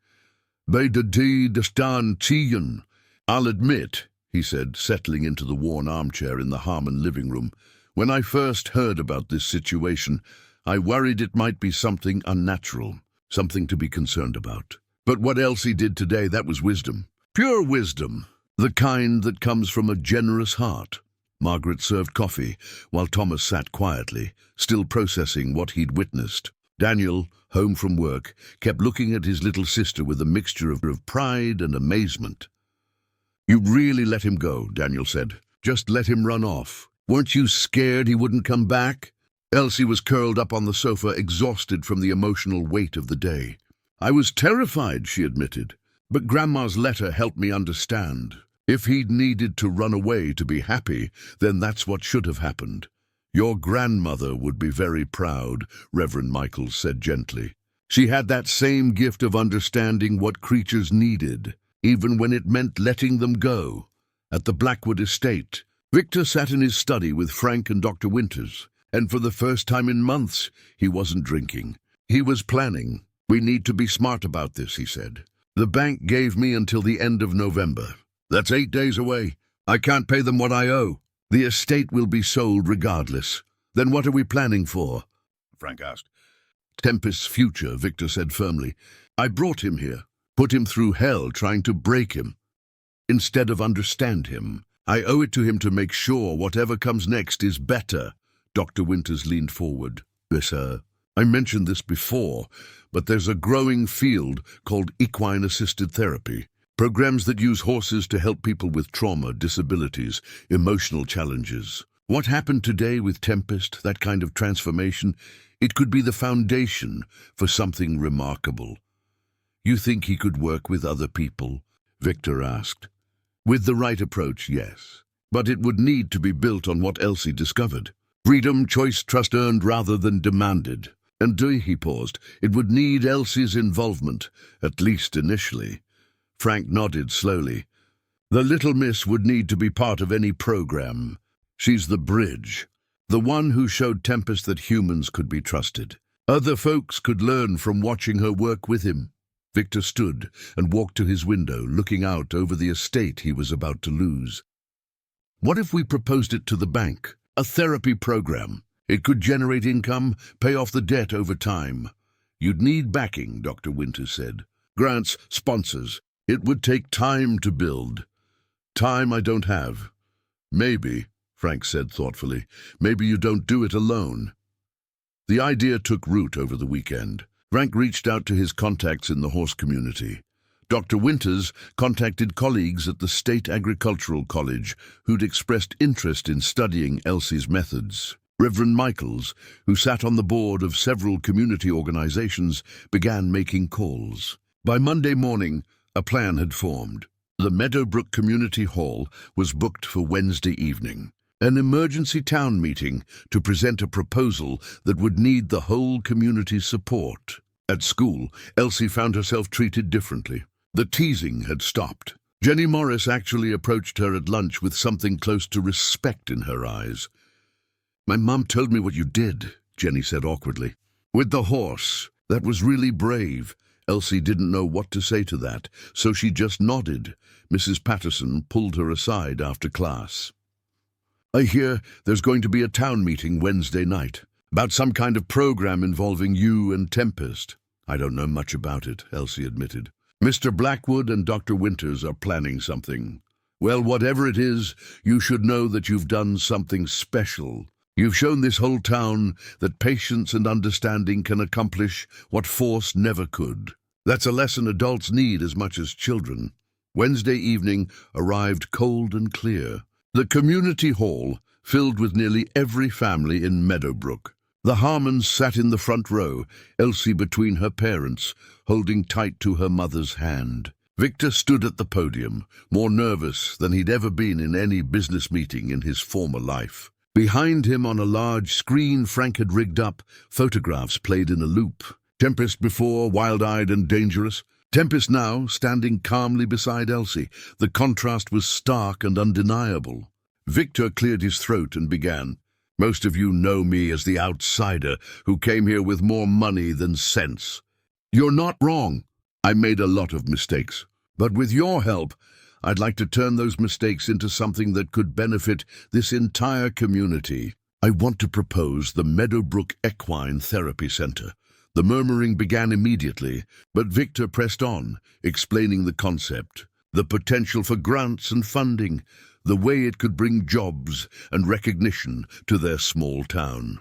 "Bei de dee de staan tijen." "I'll admit," he said, settling into the worn armchair in the Harmon living room, "when I first heard about this situation, I worried it might be something unnatural, something to be concerned about. But what Elsie did today, that was wisdom. Pure wisdom, the kind that comes from a generous heart." Margaret served coffee, while Thomas sat quietly, still processing what he'd witnessed. Daniel, home from work, kept looking at his little sister with a mixture of pride and amazement. "You really let him go," Daniel said. "Just let him run off. Weren't you scared he wouldn't come back?" Elsie was curled up on the sofa, exhausted from the emotional weight of the day. "I was terrified," she admitted, "but Grandma's letter helped me understand. If he'd needed to run away to be happy, then that's what should have happened. Your grandmother would be very proud," Reverend Michaels said gently. "She had that same gift of understanding what creatures needed, even when it meant letting them go." At the Blackwood estate, Victor sat in his study with Frank and Dr. Winters, and for the first time in months, he wasn't drinking. He was planning. We need to be smart about this, he said. The bank gave me until the end of November. That's 8 days away. I can't pay them what I owe. The estate will be sold regardless. Then what are we planning for? Frank asked. Tempest's future, Victor said firmly. I brought him here, put him through hell trying to break him. Instead of understand him, I owe it to him to make sure whatever comes next is better. Dr. Winters leaned forward. Yes, sir. I mentioned this before, but there's a growing field called equine-assisted therapy. Programs that use horses to help people with trauma, disabilities, emotional challenges. What happened today with Tempest, that kind of transformation, it could be the foundation for something remarkable. You think he could work with other people? Victor asked. With the right approach, yes. But it would need to be built on what Elsie discovered. Freedom, choice, trust earned rather than demanded. And he paused. It would need Elsie's involvement, at least initially. Frank nodded slowly. The little miss would need to be part of any program. She's the bridge. The one who showed Tempest that humans could be trusted. Other folks could learn from watching her work with him. Victor stood and walked to his window, looking out over the estate he was about to lose. What if we proposed it to the bank? A therapy program. It could generate income, pay off the debt over time. You'd need backing, Dr. Winters said. Grants, sponsors. It would take time to build. Time I don't have. Maybe, Frank said thoughtfully, maybe you don't do it alone. The idea took root over the weekend. Frank reached out to his contacts in the horse community. Dr. Winters contacted colleagues at the State Agricultural College who'd expressed interest in studying Elsie's methods. Reverend Michaels, who sat on the board of several community organizations, began making calls. By Monday morning, a plan had formed. The Meadowbrook Community Hall was booked for Wednesday evening. An emergency town meeting to present a proposal that would need the whole community's support. At school, Elsie found herself treated differently. The teasing had stopped. Jenny Morris actually approached her at lunch with something close to respect in her eyes. My mom told me what you did, Jenny said awkwardly. With the horse. That was really brave. Elsie didn't know what to say to that, so she just nodded. Mrs. Patterson pulled her aside after class. I hear there's going to be a town meeting Wednesday night, about some kind of program involving you and Tempest. I don't know much about it, Elsie admitted. Mr. Blackwood and Dr. Winters are planning something. Well, whatever it is, you should know that you've done something special. You've shown this whole town that patience and understanding can accomplish what force never could. That's a lesson adults need as much as children. Wednesday evening arrived cold and clear. The community hall filled with nearly every family in Meadowbrook. The Harmons sat in the front row, Elsie between her parents, holding tight to her mother's hand. Victor stood at the podium, more nervous than he'd ever been in any business meeting in his former life. Behind him on a large screen Frank had rigged up, photographs played in a loop. Tempest before, wild-eyed and dangerous. Tempest now, standing calmly beside Elsie. The contrast was stark and undeniable. Victor cleared his throat and began. Most of you know me as the outsider who came here with more money than sense. You're not wrong. I made a lot of mistakes. But with your help, I'd like to turn those mistakes into something that could benefit this entire community. I want to propose the Meadowbrook Equine Therapy Center. The murmuring began immediately, but Victor pressed on, explaining the concept, the potential for grants and funding, the way it could bring jobs and recognition to their small town.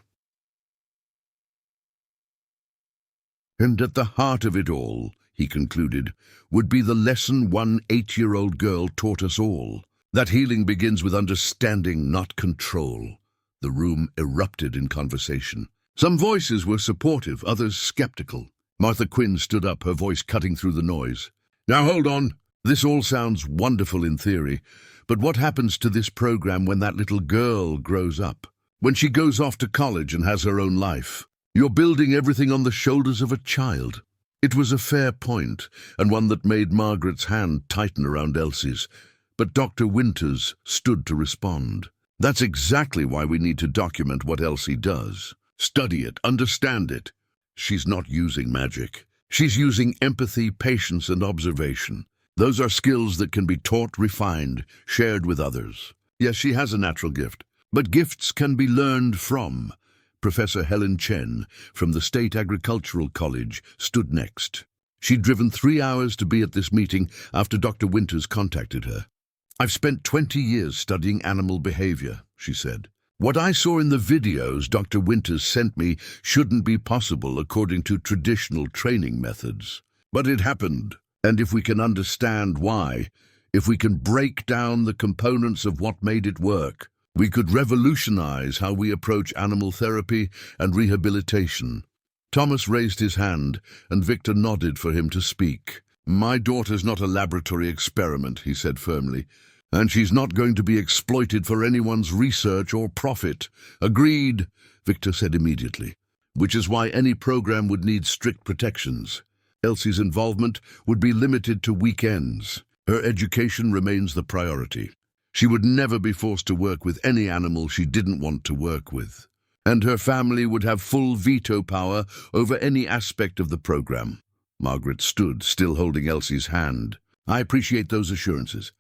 And at the heart of it all, he concluded, would be the lesson one 8-year-old girl taught us all. That healing begins with understanding, not control. The room erupted in conversation. Some voices were supportive, others skeptical. Martha Quinn stood up, her voice cutting through the noise. Now hold on. This all sounds wonderful in theory, but what happens to this program when that little girl grows up? When she goes off to college and has her own life? You're building everything on the shoulders of a child. It was a fair point, and one that made Margaret's hand tighten around Elsie's. But Dr. Winters stood to respond. That's exactly why we need to document what Elsie does. Study it, understand it. She's not using magic. She's using empathy, patience, and observation. Those are skills that can be taught, refined, shared with others. Yes, she has a natural gift, but gifts can be learned from. Professor Helen Chen from the State Agricultural College stood next. She'd driven 3 hours to be at this meeting after Dr. Winters contacted her. "I've spent 20 years studying animal behavior," she said. "What I saw in the videos Dr. Winters sent me shouldn't be possible according to traditional training methods. But it happened, and if we can understand why, if we can break down the components of what made it work, we could revolutionize how we approach animal therapy and rehabilitation." Thomas raised his hand, and Victor nodded for him to speak. "My daughter's not a laboratory experiment," he said firmly, "and she's not going to be exploited for anyone's research or profit." "Agreed," Victor said immediately, "which is why any program would need strict protections. Elsie's involvement would be limited to weekends. Her education remains the priority. She would never be forced to work with any animal she didn't want to work with. And her family would have full veto power over any aspect of the program." Margaret stood, still holding Elsie's hand. "I appreciate those assurances,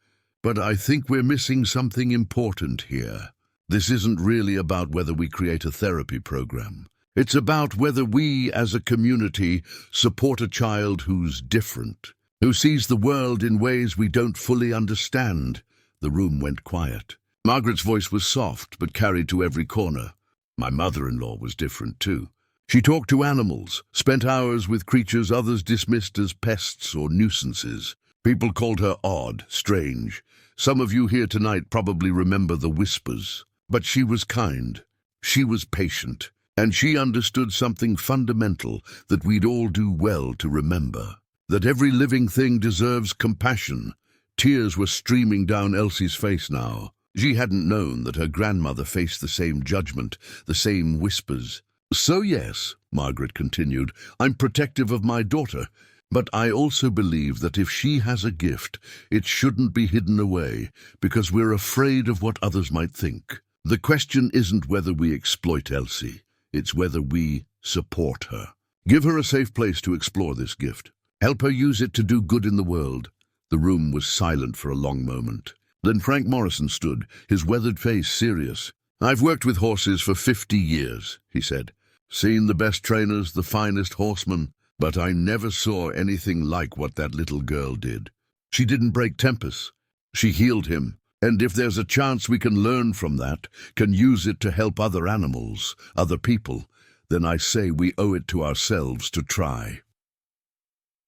but I think we're missing something important here. This isn't really about whether we create a therapy program. It's about whether we, as a community, support a child who's different, who sees the world in ways we don't fully understand." The room went quiet. Margaret's voice was soft, but carried to every corner. "My mother-in-law was different too. She talked to animals, spent hours with creatures others dismissed as pests or nuisances. People called her odd, strange. Some of you here tonight probably remember the whispers. But she was kind. She was patient. And she understood something fundamental that we'd all do well to remember. That every living thing deserves compassion." Tears were streaming down Elsie's face now. She hadn't known that her grandmother faced the same judgment, the same whispers. "So yes," Margaret continued, "I'm protective of my daughter, but I also believe that if she has a gift, it shouldn't be hidden away, because we're afraid of what others might think. The question isn't whether we exploit Elsie, it's whether we support her. Give her a safe place to explore this gift. Help her use it to do good in the world." The room was silent for a long moment. Then Frank Morrison stood, his weathered face serious. "I've worked with horses for 50 years, he said. "Seen the best trainers, the finest horsemen, but I never saw anything like what that little girl did. She didn't break Tempest. She healed him. And if there's a chance we can learn from that, can use it to help other animals, other people, then I say we owe it to ourselves to try."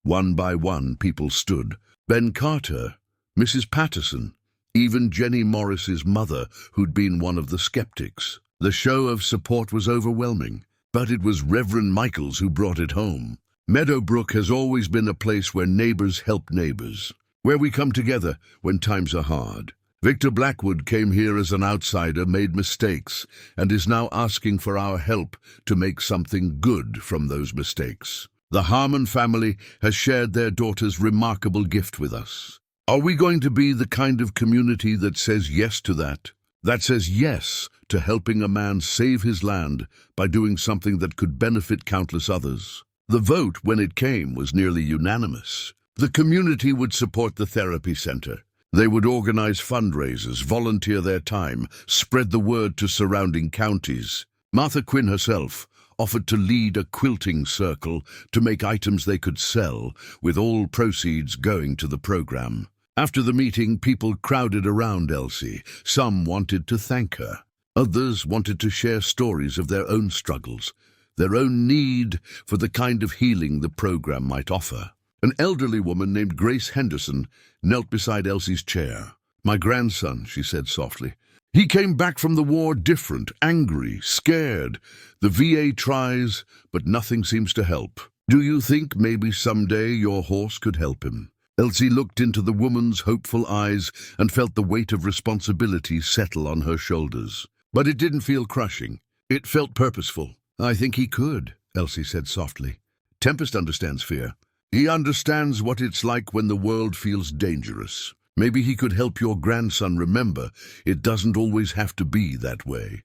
One by one, people stood. Ben Carter, Mrs. Patterson, even Jenny Morris's mother, who'd been one of the skeptics. The show of support was overwhelming, but it was Reverend Michaels who brought it home. Meadowbrook has always been a place where neighbors help neighbors, where we come together when times are hard. Victor Blackwood came here as an outsider, made mistakes, and is now asking for our help to make something good from those mistakes. The Harmon family has shared their daughter's remarkable gift with us. Are we going to be the kind of community that says yes to that? That says yes to helping a man save his land by doing something that could benefit countless others? The vote, when it came, was nearly unanimous. The community would support the therapy center. They would organize fundraisers, volunteer their time, spread the word to surrounding counties. Martha Quinn herself offered to lead a quilting circle to make items they could sell, with all proceeds going to the program. After the meeting, people crowded around Elsie. Some wanted to thank her. Others wanted to share stories of their own struggles, their own need for the kind of healing the program might offer. An elderly woman named Grace Henderson knelt beside Elsie's chair. "My grandson," she said softly. "He came back from the war different, angry, scared. The VA tries, but nothing seems to help. Do you think maybe someday your horse could help him?" Elsie looked into the woman's hopeful eyes and felt the weight of responsibility settle on her shoulders. But it didn't feel crushing. It felt purposeful. "I think he could," Elsie said softly. "Tempest understands fear. He understands what it's like when the world feels dangerous. Maybe he could help your grandson remember it doesn't always have to be that way."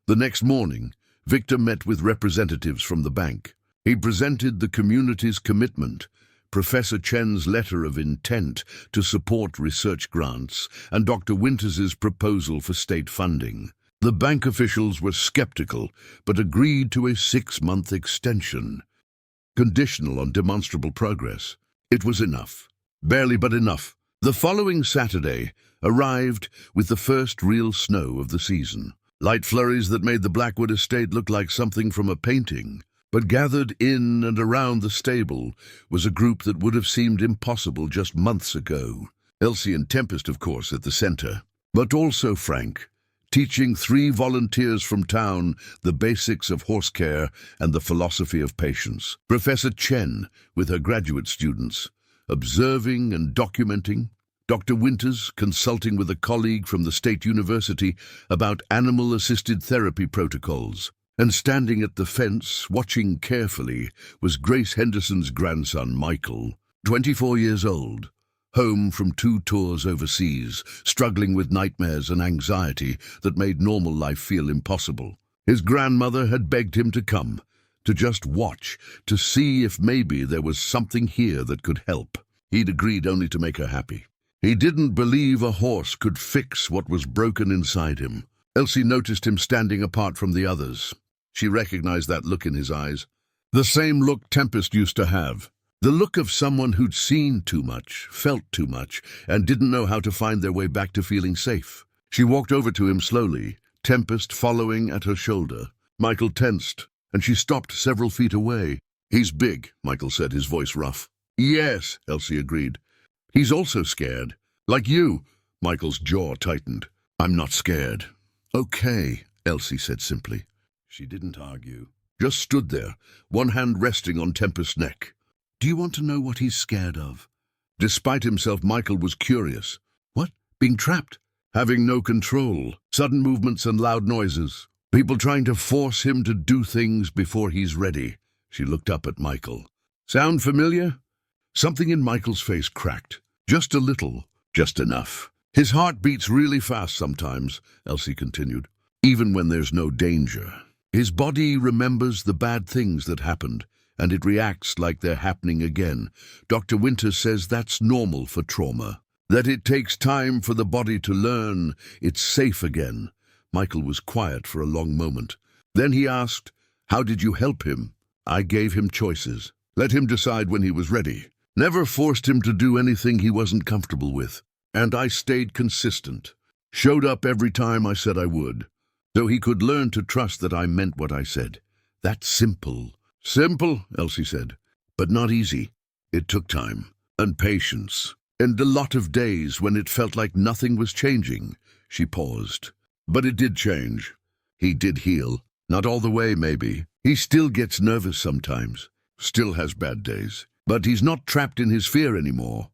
The next morning, Victor met with representatives from the bank. He presented the community's commitment, Professor Chen's letter of intent to support research grants, and Dr. Winters's proposal for state funding. The bank officials were skeptical, but agreed to a 6-month extension, conditional on demonstrable progress. It was enough. Barely, but enough. The following Saturday arrived with the first real snow of the season. Light flurries that made the Blackwood estate look like something from a painting. But gathered in and around the stable was a group that would have seemed impossible just months ago. Elsie and Tempest, of course, at the center. But also Frank, teaching 3 volunteers from town the basics of horse care and the philosophy of patience. Professor Chen, with her graduate students, observing and documenting. Dr. Winters, consulting with a colleague from the State University about animal-assisted therapy protocols. And standing at the fence, watching carefully, was Grace Henderson's grandson, Michael, 24 years old, home from 2 tours overseas, struggling with nightmares and anxiety that made normal life feel impossible. His grandmother had begged him to come, to just watch, to see if maybe there was something here that could help. He'd agreed only to make her happy. He didn't believe a horse could fix what was broken inside him. Elsie noticed him standing apart from the others. She recognized that look in his eyes. The same look Tempest used to have. The look of someone who'd seen too much, felt too much, and didn't know how to find their way back to feeling safe. She walked over to him slowly, Tempest following at her shoulder. Michael tensed, and she stopped several feet away. "He's big," Michael said, his voice rough. "Yes," Elsie agreed. "He's also scared. Like you." Michael's jaw tightened. "I'm not scared." "Okay," Elsie said simply. She didn't argue, just stood there, one hand resting on Tempest's neck. "Do you want to know what he's scared of?" Despite himself, Michael was curious. What? Being trapped? Having no control, sudden movements and loud noises. People trying to force him to do things before he's ready. She looked up at Michael. "Sound familiar?" Something in Michael's face cracked. Just a little, just enough. "His heart beats really fast sometimes," Elsie continued, "even when there's no danger. His body remembers the bad things that happened, and it reacts like they're happening again. Dr. Winters says that's normal for trauma, that it takes time for the body to learn it's safe again." Michael was quiet for a long moment. Then he asked, "How did you help him?" "I gave him choices. Let him decide when he was ready. Never forced him to do anything he wasn't comfortable with. And I stayed consistent. Showed up every time I said I would. So he could learn to trust that I meant what I said. That's simple." "Simple," Elsie said, "but not easy. It took time, and patience, and a lot of days when it felt like nothing was changing." She paused. "But it did change. He did heal. Not all the way, maybe. He still gets nervous sometimes, still has bad days. But he's not trapped in his fear anymore."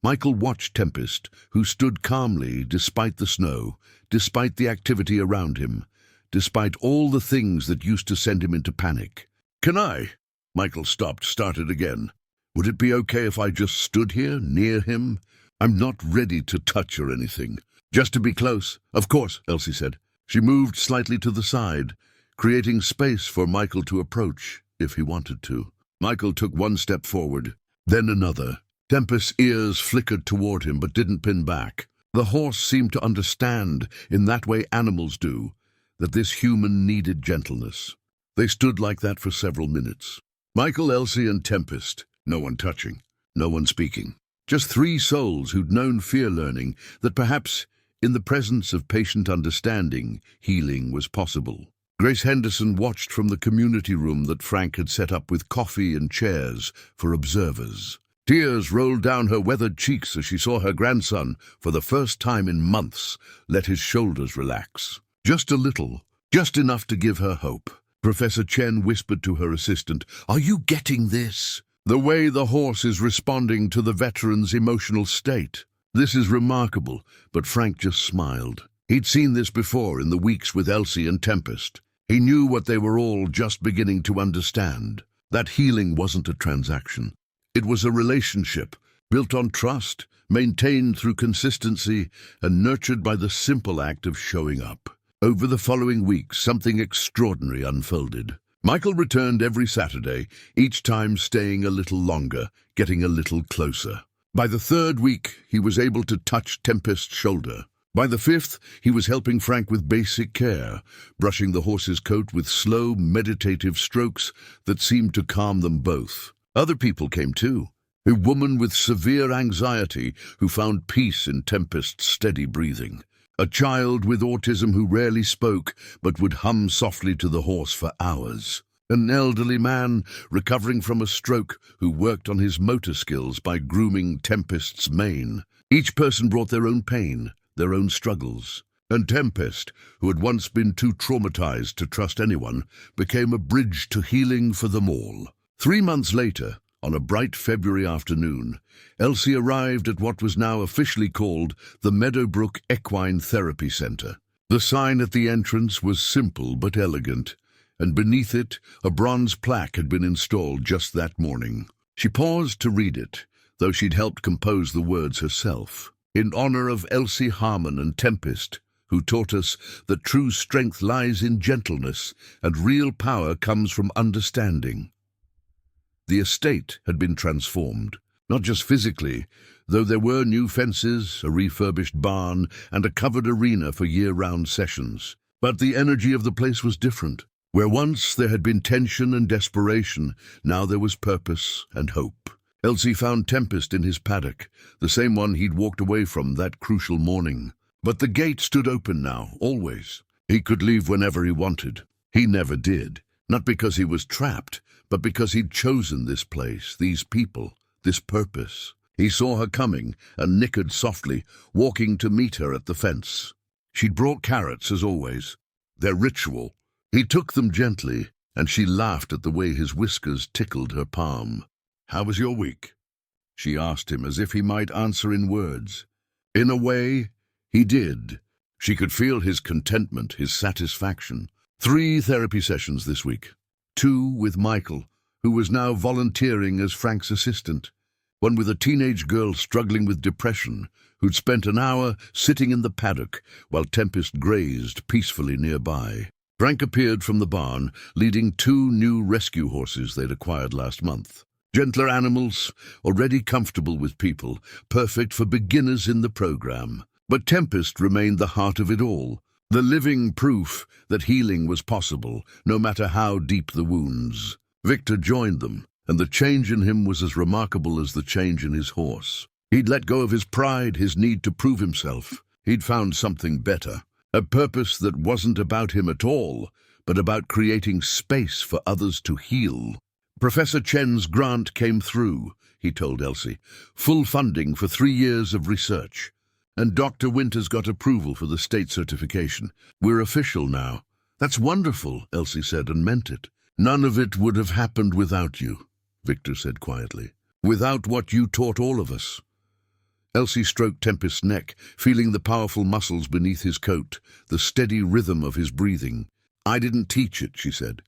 Michael watched Tempest, who stood calmly despite the snow, despite the activity around him, despite all the things that used to send him into panic. "Can I?" Michael stopped, started again. "Would it be okay if I just stood here, near him? I'm not ready to touch or anything. Just to be close." "Of course," Elsie said. She moved slightly to the side, creating space for Michael to approach, if he wanted to. Michael took one step forward, then another. Tempest's ears flickered toward him but didn't pin back. The horse seemed to understand, in that way animals do, that this human needed gentleness. They stood like that for several minutes. Michael, Elsie, and Tempest. No one touching, no one speaking. Just 3 souls who'd known fear learning, that perhaps, in the presence of patient understanding, healing was possible. Grace Henderson watched from the community room that Frank had set up with coffee and chairs for observers. Tears rolled down her weathered cheeks as she saw her grandson, for the first time in months, let his shoulders relax. Just a little, just enough to give her hope. Professor Chen whispered to her assistant, "Are you getting this? The way the horse is responding to the veteran's emotional state. This is remarkable," but Frank just smiled. He'd seen this before in the weeks with Elsie and Tempest. He knew what they were all just beginning to understand. That healing wasn't a transaction. It was a relationship, built on trust, maintained through consistency, and nurtured by the simple act of showing up. Over the following weeks, something extraordinary unfolded. Michael returned every Saturday, each time staying a little longer, getting a little closer. By the third week, he was able to touch Tempest's shoulder. By the fifth, he was helping Frank with basic care, brushing the horse's coat with slow, meditative strokes that seemed to calm them both. Other people came too. A woman with severe anxiety who found peace in Tempest's steady breathing. A child with autism who rarely spoke but would hum softly to the horse for hours. An elderly man recovering from a stroke who worked on his motor skills by grooming Tempest's mane. Each person brought their own pain, their own struggles. And Tempest, who had once been too traumatized to trust anyone, became a bridge to healing for them all. 3 months later, on a bright February afternoon, Elsie arrived at what was now officially called the Meadowbrook Equine Therapy Center. The sign at the entrance was simple but elegant, and beneath it a bronze plaque had been installed just that morning. She paused to read it, though she'd helped compose the words herself. In honor of Elsie Harmon and Tempest, who taught us that true strength lies in gentleness and real power comes from understanding. The estate had been transformed, not just physically, though there were new fences, a refurbished barn, and a covered arena for year-round sessions. But the energy of the place was different. Where once there had been tension and desperation, now there was purpose and hope. Elsie found Tempest in his paddock, the same one he'd walked away from that crucial morning. But the gate stood open now, always. He could leave whenever he wanted. He never did, not because he was trapped, but because he'd chosen this place, these people, this purpose. He saw her coming and nickered softly, walking to meet her at the fence. She'd brought carrots, as always, their ritual. He took them gently, and she laughed at the way his whiskers tickled her palm. "How was your week?" she asked him, as if he might answer in words. In a way, he did. She could feel his contentment, his satisfaction. 3 therapy sessions this week. 2 with Michael, who was now volunteering as Frank's assistant. 1 with a teenage girl struggling with depression, who'd spent an hour sitting in the paddock while Tempest grazed peacefully nearby. Frank appeared from the barn, leading 2 new rescue horses they'd acquired last month. Gentler animals, already comfortable with people, perfect for beginners in the program. But Tempest remained the heart of it all, the living proof that healing was possible, no matter how deep the wounds. Victor joined them, and the change in him was as remarkable as the change in his horse. He'd let go of his pride, his need to prove himself. He'd found something better, a purpose that wasn't about him at all, but about creating space for others to heal. Professor Chen's grant came through, he told Elsie. Full funding for 3 years of research. And Dr. Winters got approval for the state certification. We're official now. That's wonderful, Elsie said, and meant it. None of it would have happened without you, Victor said quietly. Without what you taught all of us. Elsie stroked Tempest's neck, feeling the powerful muscles beneath his coat, the steady rhythm of his breathing. I didn't teach it, she said.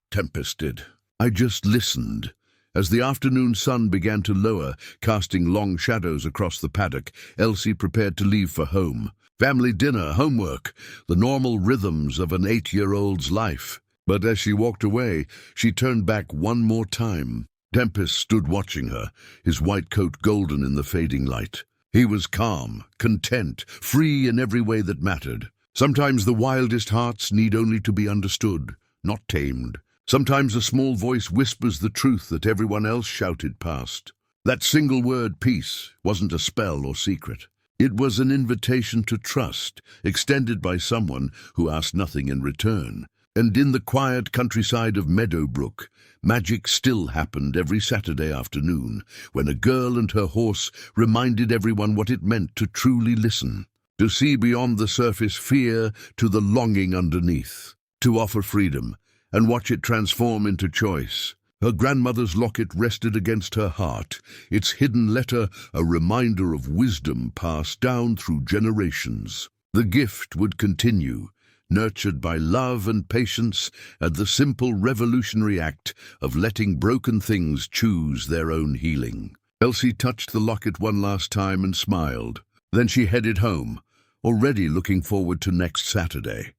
Tempest did. I just listened. As the afternoon sun began to lower, casting long shadows across the paddock, Elsie prepared to leave for home. Family dinner, homework, the normal rhythms of an 8-year-old's life. But as she walked away, she turned back one more time. Tempest stood watching her, his white coat golden in the fading light. He was calm, content, free in every way that mattered. Sometimes the wildest hearts need only to be understood, not tamed. Sometimes a small voice whispers the truth that everyone else shouted past. That single word, peace, wasn't a spell or secret. It was an invitation to trust, extended by someone who asked nothing in return. And in the quiet countryside of Meadowbrook, magic still happened every Saturday afternoon, when a girl and her horse reminded everyone what it meant to truly listen, to see beyond the surface fear to the longing underneath, to offer freedom, and watch it transform into choice. Her grandmother's locket rested against her heart, its hidden letter a reminder of wisdom passed down through generations. The gift would continue, nurtured by love and patience and the simple revolutionary act of letting broken things choose their own healing. Elsie touched the locket one last time and smiled. Then she headed home, already looking forward to next Saturday.